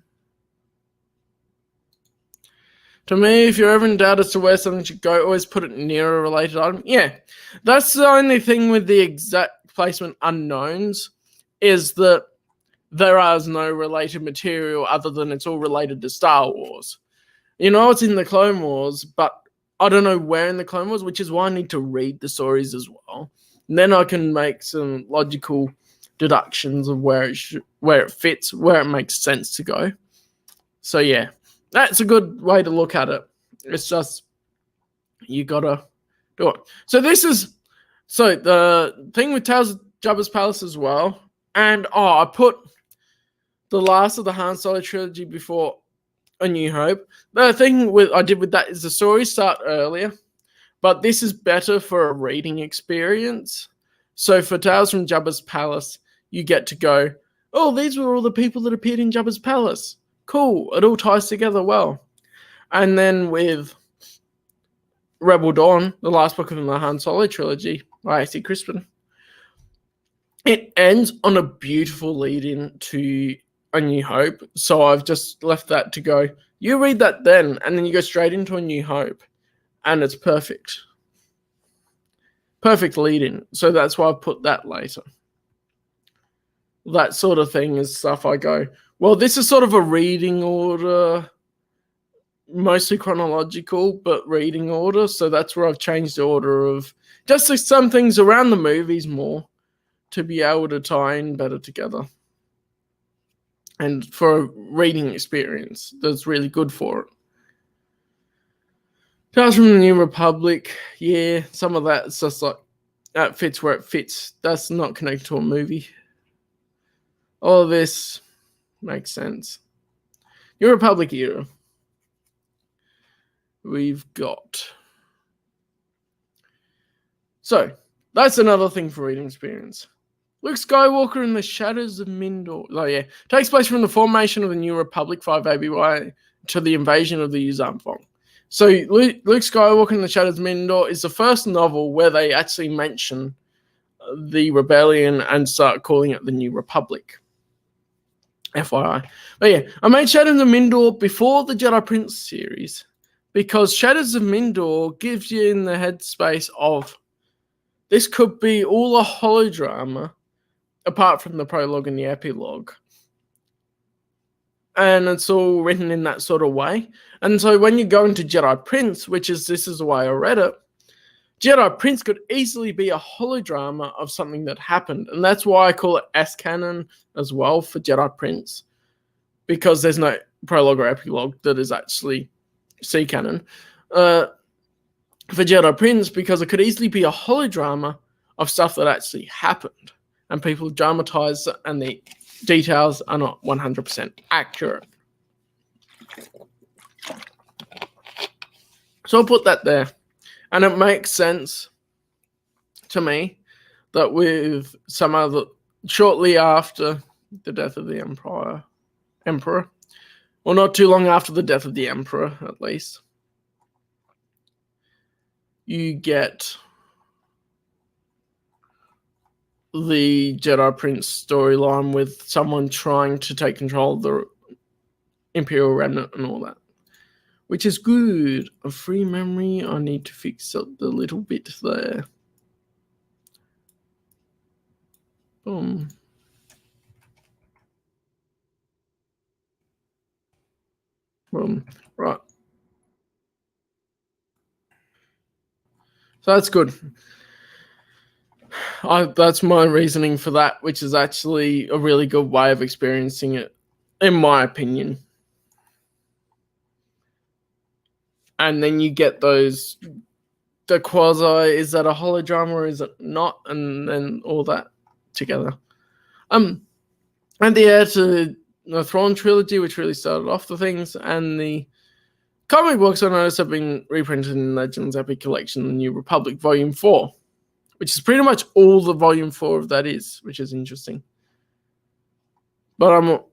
To me, if you're ever in doubt as to where something should go, always put it near a related item. Yeah, that's the only thing with the exact placement unknowns is that there is no related material other than it's all related to Star Wars. You know it's in the Clone Wars, but I don't know where in the Clone Wars, which is why I need to read the stories as well. And then I can make some logical deductions of where it fits, where it makes sense to go. So yeah, that's a good way to look at it. It's just you gotta do it. So the thing with Tales of Jabba's Palace as well. And I put the last of the Han Solo trilogy before A New Hope. The thing I did with that is the stories start earlier, but this is better for a reading experience. So for Tales from Jabba's Palace, you get to go, oh, these were all the people that appeared in Jabba's Palace. Cool, it all ties together well. And then with Rebel Dawn, the last book of the Han Solo trilogy, by A.C. Crispin, it ends on a beautiful lead-in to A New Hope. So I've just left that to go, you read that then, and then you go straight into A New Hope. And it's perfect. Perfect lead-in. So that's why I put that later. That sort of thing is stuff I go, well, this is sort of a reading order, mostly chronological, but reading order. So that's where I've changed the order of just some things around the movies more to be able to tie in better together. And for a reading experience, that's really good for it. Tales from the New Republic, yeah, some of that's just like, that fits where it fits. That's not connected to a movie. All of this makes sense. New Republic era. We've got. So, that's another thing for reading experience. Luke Skywalker in the Shadows of Mindor. Oh, yeah. Takes place from the formation of the New Republic 5 ABY to the invasion of the Yuzanfong. So Luke Skywalker in the Shadows of Mindor is the first novel where they actually mention the rebellion and start calling it the New Republic. FYI. But yeah, I made Shadows of Mindor before the Jedi Prince series because Shadows of Mindor gives you in the headspace of this could be all a holodrama apart from the prologue and the epilogue. And it's all written in that sort of way. And so when you go into Jedi Prince, this is the way I read it, Jedi Prince could easily be a holodrama of something that happened. And that's why I call it S-canon as well for Jedi Prince. Because there's no prologue or epilogue that is actually C-canon. For Jedi Prince, because it could easily be a holodrama of stuff that actually happened. And people dramatize it and the details are not 100% accurate. So I'll put that there. And it makes sense to me that with some other, shortly after the death of the Emperor, or not too long after the death of the Emperor, at least, you get the Jedi Prince storyline with someone trying to take control of the Imperial Remnant and all that, which is good. A free memory. I need to fix up the little bit there. Boom. Boom. Right. So that's good. That's my reasoning for that, which is actually a really good way of experiencing it, in my opinion. And then you get those, the quasi, is that a holodrama or is it not? And then all that together. And the heir to the Thrawn trilogy, which really started off the things, and the comic books I noticed have been reprinted in Legends Epic Collection, the New Republic Volume 4, which is pretty much all the Volume 4 of that is, which is interesting. But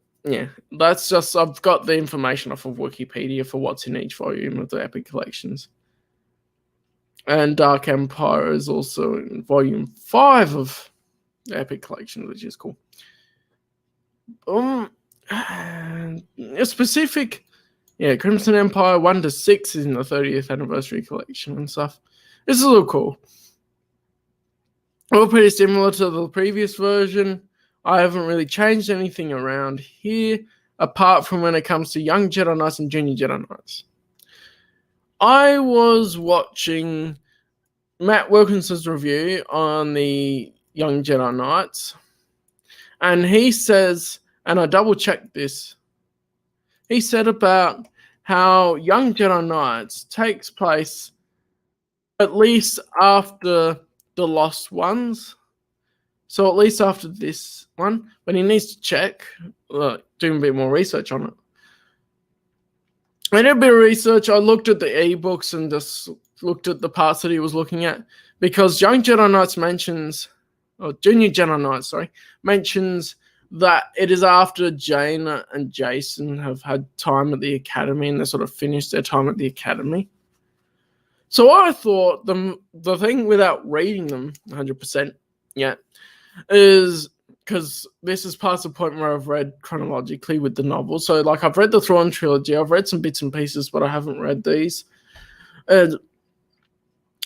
that's just, I've got the information off of Wikipedia for what's in each volume of the Epic Collections. And Dark Empire is also in Volume 5 of the Epic Collection, which is cool. A specific, Crimson Empire 1 to 6 is in the 30th anniversary collection and stuff. This is a little cool. All pretty similar to the previous version. I haven't really changed anything around here, apart from when it comes to Young Jedi Knights and Junior Jedi Knights. I was watching Matt Wilkinson's review on the Young Jedi Knights, and he says, and I double-checked this, he said about how Young Jedi Knights takes place at least after the Lost Ones. So at least after this one, but he needs to check, doing a bit more research on it. I did a bit of research. I looked at the ebooks and just looked at the parts that he was looking at, because Young Jedi Knights Junior Jedi Knights, mentions that it is after Jaina and Jason have had time at the academy and they sort of finished their time at the academy. So I thought the thing, without reading them 100% yet, is because this is past the point where I've read chronologically with the novel. So, like, I've read the Thrawn trilogy, I've read some bits and pieces, but I haven't read these. And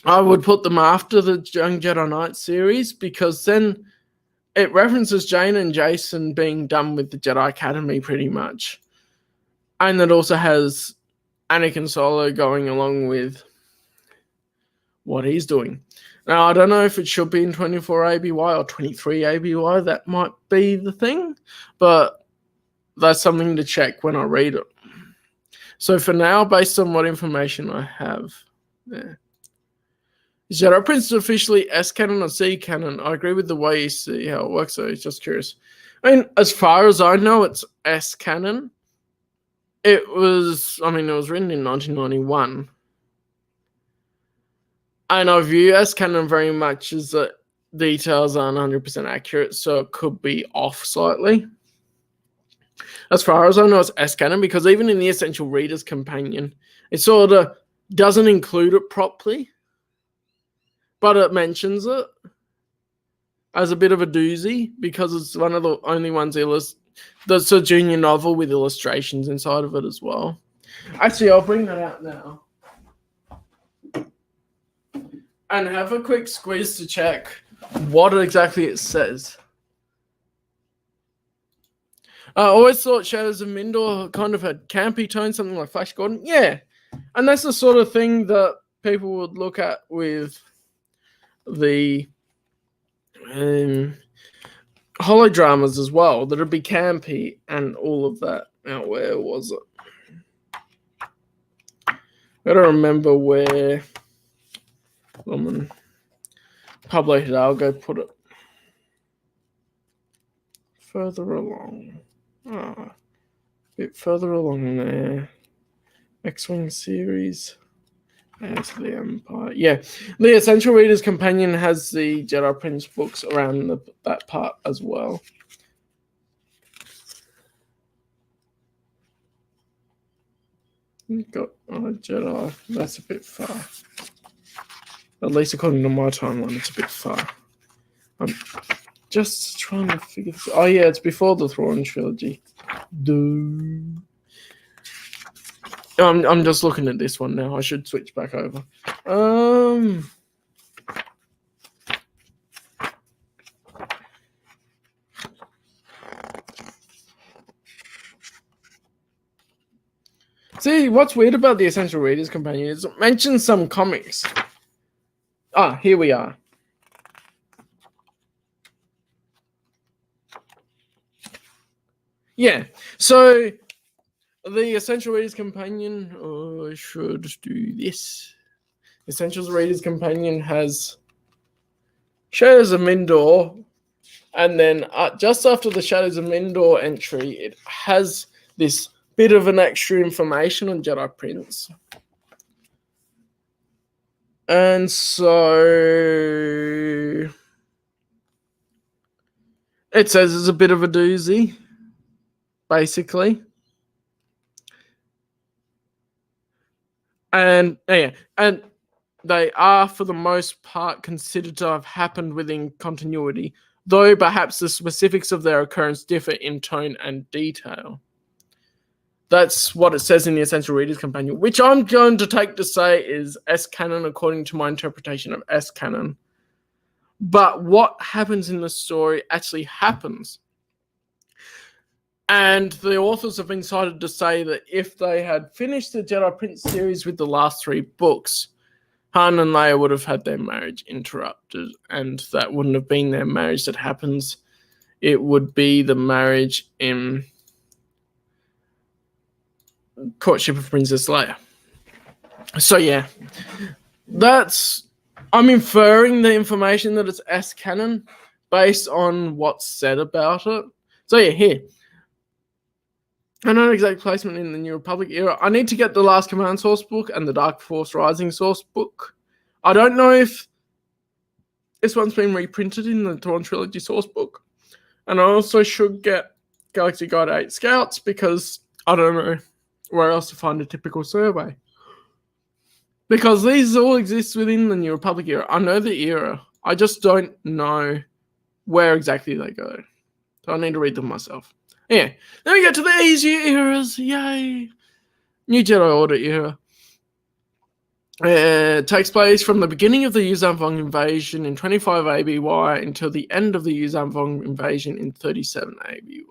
I would put them after the Young Jedi Knight series, because then it references Jaina and Jason being done with the Jedi Academy pretty much. And it also has Anakin Solo going along with what he's doing. Now, I don't know if it should be in 24 ABY or 23 ABY. That might be the thing, but that's something to check when I read it. So for now, based on what information I have, is Jedi Prince officially S canon or C canon? I agree with the way you see how it works, so it's just curious. I mean, as far as I know, it's S canon. It was written in 1991. And I view S canon very much as that details aren't 100% accurate, so it could be off slightly. As far as I know, it's S canon, because even in the Essential Reader's Companion, it sort of doesn't include it properly, but it mentions it as a bit of a doozy, because it's one of the only ones that's a junior novel with illustrations inside of it as well. Actually, I'll bring that out now and have a quick squeeze to check what exactly it says. I always thought Shadows of Mindor kind of had campy tone, something like Flash Gordon. Yeah, and that's the sort of thing that people would look at with the holodramas as well, that would be campy and all of that. Now, where was it? I don't remember where Pablo Hidalgo put it. Further along. A bit further along there. X-Wing series. There's the Empire. Yeah. The Essential Reader's Companion has the Jedi Prince books around that part as well. Got Jedi. That's a bit far. At least according to my timeline, it's a bit far. I'm just trying to figure this. Oh yeah, it's before the Thrawn trilogy. I'm just looking at this one now. I should switch back over. See, what's weird about the Essential Readers Companion is it mentions some comics. Here we are. Yeah, so the Essential Readers Companion, I should do this. Essentials Readers Companion has Shadows of Mindor, and then just after the Shadows of Mindor entry, it has this bit of an extra information on Jedi Prince. And so it says it's a bit of a doozy, basically. And they are, for the most part, considered to have happened within continuity, though perhaps the specifics of their occurrence differ in tone and detail. That's what it says in the Essential Readers Companion, which I'm going to take to say is S-canon according to my interpretation of S-canon. But what happens in the story actually happens. And the authors have been cited to say that if they had finished the Jedi Prince series with the last 3 books, Han and Leia would have had their marriage interrupted, and that wouldn't have been their marriage that happens. It would be the marriage in Courtship of Princess Leia. So yeah, I'm inferring the information that it's S-canon based on what's said about it. So yeah, here. I know exact placement in the New Republic era. I need to get the Last Command source book and the Dark Force Rising source book. I don't know if this one's been reprinted in the Thrawn Trilogy source book. And I also should get Galaxy Guide 8 Scouts because I don't know where else to find a typical survey. Because these all exist within the New Republic era. I know the era. I just don't know where exactly they go. So I need to read them myself. Yeah, then we get to the easier eras. Yay! New Jedi Order era. It takes place from the beginning of the Yuuzhan Vong invasion in 25 ABY until the end of the Yuuzhan Vong invasion in 37 ABY.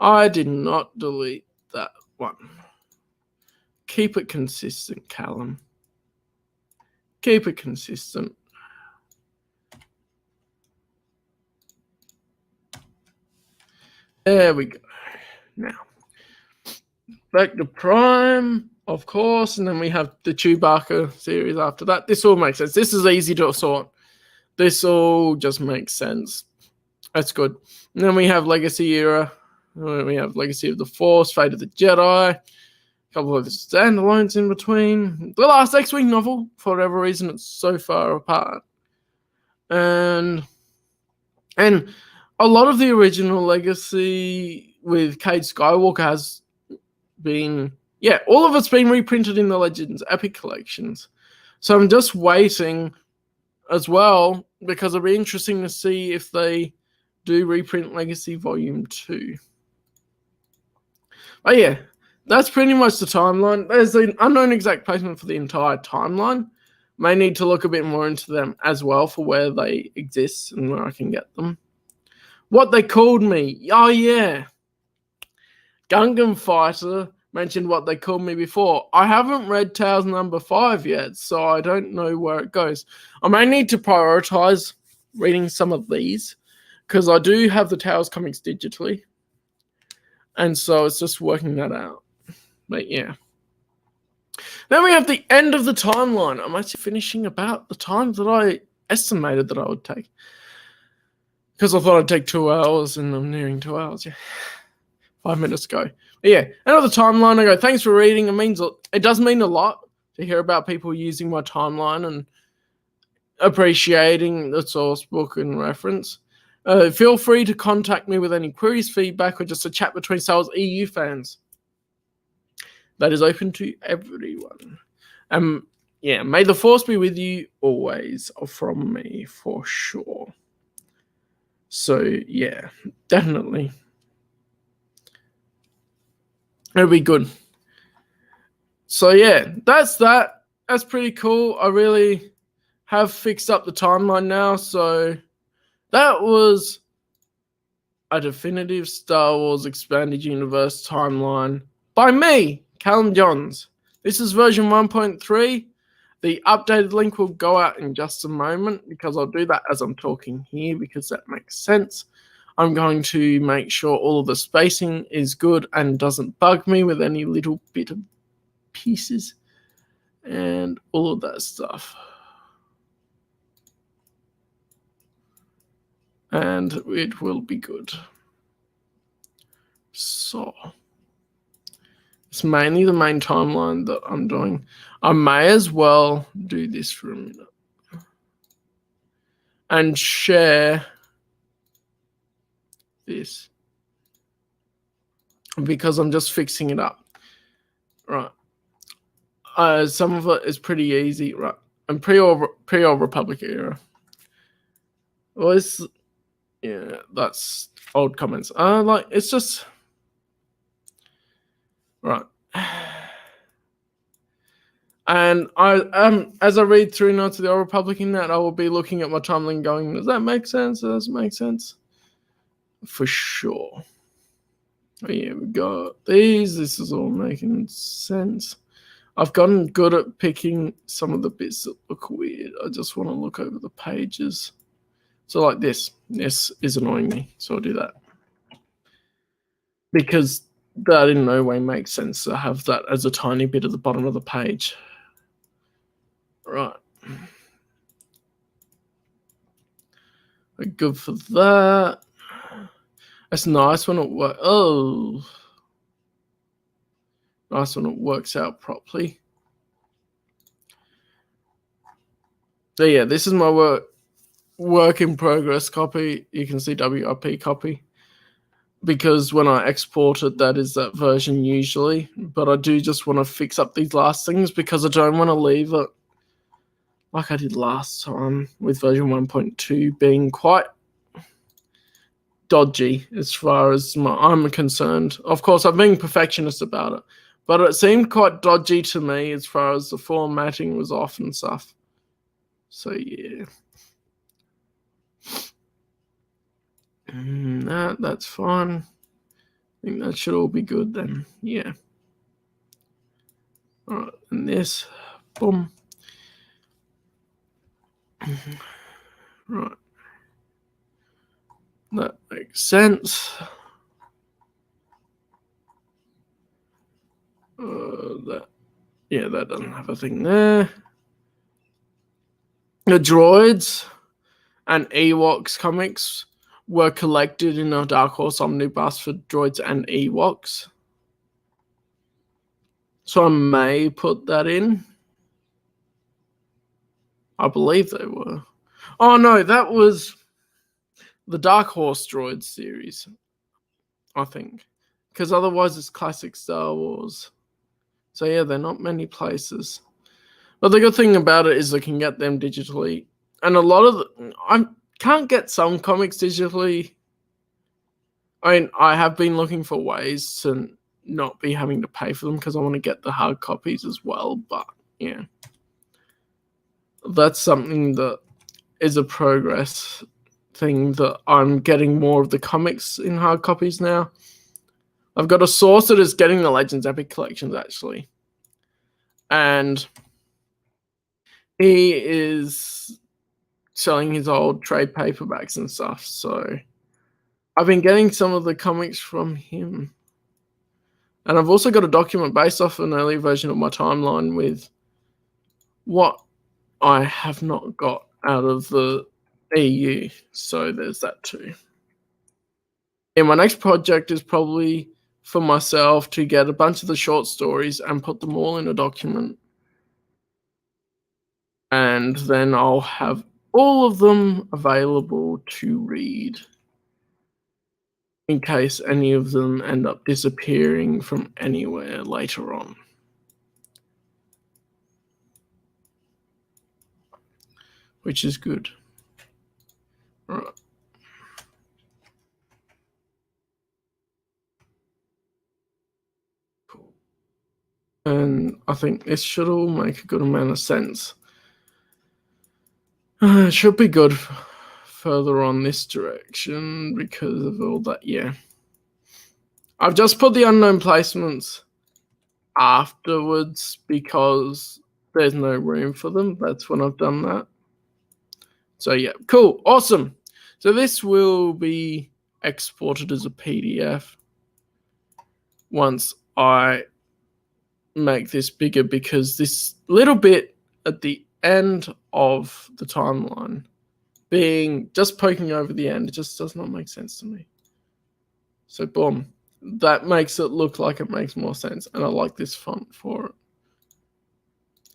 I did not delete that one. Keep it consistent, Callum. Keep it consistent. There we go. Now, back to Prime, of course, and then we have the Chewbacca series after that. This all makes sense. This is easy to sort. This all just makes sense. That's good. And then we have Legacy era. We have Legacy of the Force, Fate of the Jedi. A couple of standalones in between. The last X-Wing novel, for whatever reason, it's so far apart. And a lot of the original Legacy with Cade Skywalker has been, all of it's been reprinted in the Legends Epic collections. So I'm just waiting as well, because it'll be interesting to see if they do reprint Legacy Volume 2. Oh yeah, that's pretty much the timeline. There's an unknown exact placement for the entire timeline. May need to look a bit more into them as well for where they exist and where I can get them. What they called me. Oh yeah. Gungan Fighter mentioned what they called me before. I haven't read Tales number 5 yet, so I don't know where it goes. I may need to prioritize reading some of these, because I do have the Tales comics digitally. And so it's just working that out. But yeah. Then we have the end of the timeline. I'm actually finishing about the time that I estimated that I would take. Because I thought I'd take 2 hours, and I'm nearing 2 hours. Yeah. 5 minutes ago. But yeah, end of the timeline. I go, thanks for reading. It does mean a lot to hear about people using my timeline and appreciating the source book and reference. Feel free to contact me with any queries, feedback, or just a chat between Star Wars EU fans. That is open to everyone. May the Force be with you always, from me, for sure. So, yeah, definitely. It'll be good. So yeah, that's that. That's pretty cool. I really have fixed up the timeline now. So that was a definitive Star Wars Expanded Universe timeline by me, Callum Johns. This is version 1.3. The updated link will go out in just a moment because I'll do that as I'm talking here because that makes sense. I'm going to make sure all of the spacing is good and doesn't bug me with any little bit of pieces and all of that stuff. And it will be good. So it's mainly the main timeline that I'm doing. I may as well do this for a minute and share this because I'm just fixing it up. Right. Some of it is pretty easy, right? And pre-old Republic era. Well, yeah, that's old comments. Like it's just right. And as I read through Knights of the Old Republic in that, I will be looking at my timeline going, does that make sense? Does it make sense? For sure. Here we go. This is all making sense. I've gotten good at picking some of the bits that look weird. I just want to look over the pages. So like this is annoying me. So I'll do that. Because that in no way makes sense to have that as a tiny bit at the bottom of the page. Right. Good for that. That's nice when it works. Oh. Nice when it works out properly. So yeah, this is my work in progress copy. You can see WIP copy. Because when I export it, that is that version usually. But I do just want to fix up these last things because I don't want to leave it like I did last time with version 1.2 being quite dodgy as far as I'm concerned. Of course, I'm being perfectionist about it, but it seemed quite dodgy to me as far as the formatting was off and stuff. So yeah. That's fine. I think that should all be good then. Yeah. All right, and this, boom. Right. That makes sense. That doesn't have a thing there. The droids and Ewoks comics were collected in a Dark Horse omnibus for droids and Ewoks. So I may put that in. I believe they were. Oh no, that was the Dark Horse Droids series, I think. Because otherwise it's classic Star Wars. So yeah, they're not many places. But the good thing about it is I can get them digitally. And a lot of I can't get some comics digitally. I mean, I have been looking for ways to not be having to pay for them because I want to get the hard copies as well. But yeah, that's something that is a progress thing that I'm getting more of the comics in hard copies now. I've got a source that is getting the Legends Epic collections actually. And he is selling his old trade paperbacks and stuff. So I've been getting some of the comics from him. And I've also got a document based off an earlier version of my timeline with what I have not got out of the EU. So there's that too. And my next project is probably for myself to get a bunch of the short stories and put them all in a document. And then I'll have all of them available to read in case any of them end up disappearing from anywhere later on. Which is good. Right. Cool. And I think this should all make a good amount of sense. It should be good further on this direction because of all that, yeah. I've just put the unknown placements afterwards because there's no room for them. That's when I've done that. So yeah, cool, awesome. So this will be exported as a PDF once I make this bigger, because this little bit at the end of the timeline being just poking over the end, it just does not make sense to me. So boom, that makes it look like it makes more sense, and I like this font for it.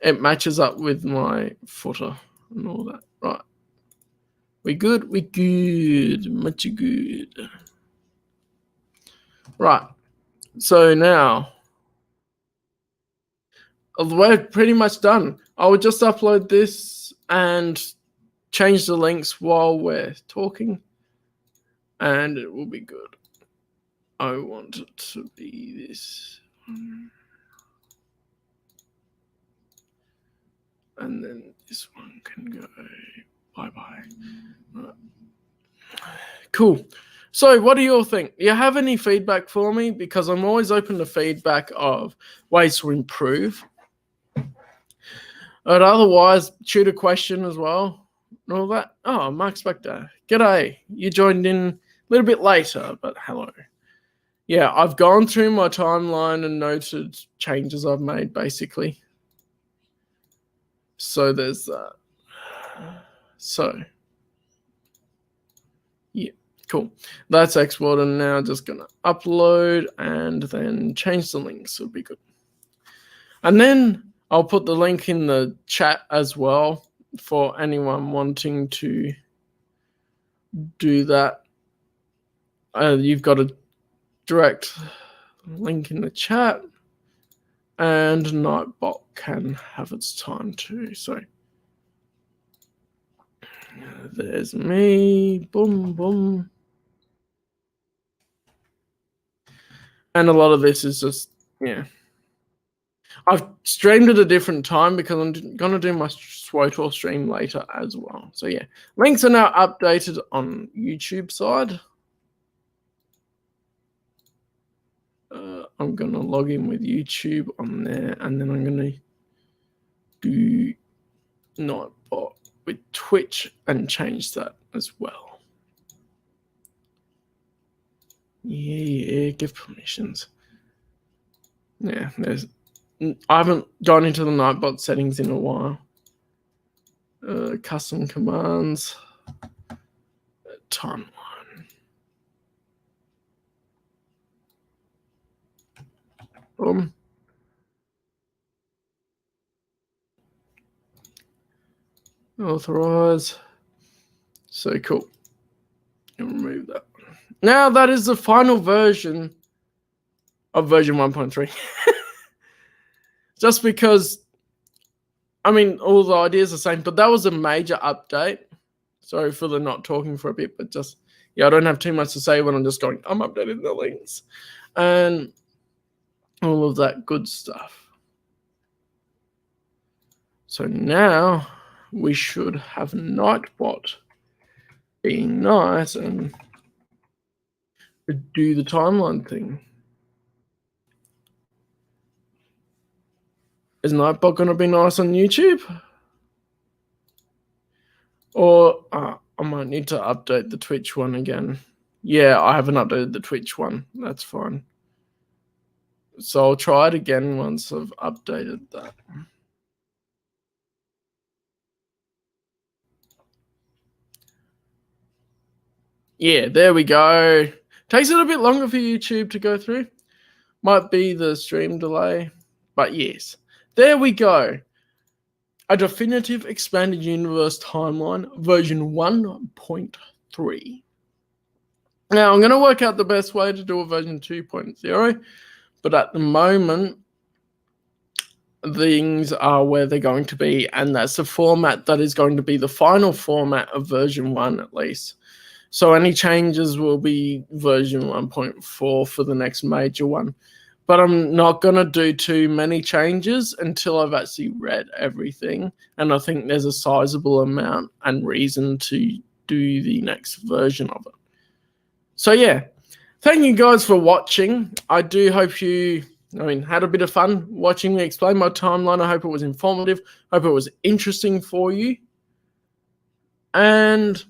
It matches up with my footer and all that. Right, we good, we good, much good. Right, so now we're pretty much done. I will just upload this and change the links while we're talking, and it will be good. I want it to be this one. And then this one can go bye-bye. Right. Cool. So what do you all think? Do you have any feedback for me? Because I'm always open to feedback of ways to improve. But otherwise, shoot a question as well. And all that. Oh, Mark Spector. G'day. You joined in a little bit later, but hello. Yeah, I've gone through my timeline and noted changes I've made, basically. So there's that. So, yeah, cool. That's exported. Now just going to upload and then change the links. It'll be good. And then I'll put the link in the chat as well for anyone wanting to do that. You've got a direct link in the chat, and Nightbot can have its time too. So there's me, boom, boom. And a lot of this is just, yeah. I've streamed at a different time because I'm going to do my SWOTOR stream later as well. So yeah, links are now updated on YouTube side. I'm going to log in with YouTube on there, and then I'm going to do Nightbot with Twitch and change that as well. Yeah, give permissions. Yeah, I haven't gone into the Nightbot settings in a while. Custom commands, timeline. Boom. Authorize. So cool. And remove that. Now that is the final version of version 1.3. Just because, I mean, all the ideas are the same, but that was a major update. Sorry for the not talking for a bit, but just, yeah, I don't have too much to say when I'm just going, I'm updating the links and all of that good stuff. So now we should have Nightbot being nice and do the timeline thing. Is Nightbot going to be nice on YouTube? Or I might need to update the Twitch one again. Yeah, I haven't updated the Twitch one. That's fine. So I'll try it again once I've updated that. Yeah, there we go. Takes it a bit longer for YouTube to go through. Might be the stream delay, but yes. There we go. A definitive expanded universe timeline, version 1.3. Now, I'm going to work out the best way to do a version 2.0, but at the moment, things are where they're going to be, and that's the format that is going to be the final format of version 1 at least. So any changes will be version 1.4 for the next major one. but I'm not going to do too many changes until I've actually read everything. And I think there's a sizable amount and reason to do the next version of it. So yeah, thank you guys for watching. I do hope you had a bit of fun watching me explain my timeline. I hope it was informative. I hope it was interesting for you. And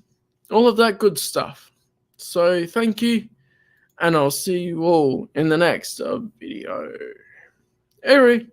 all of that good stuff. So thank you. And I'll see you all in the next video. Every.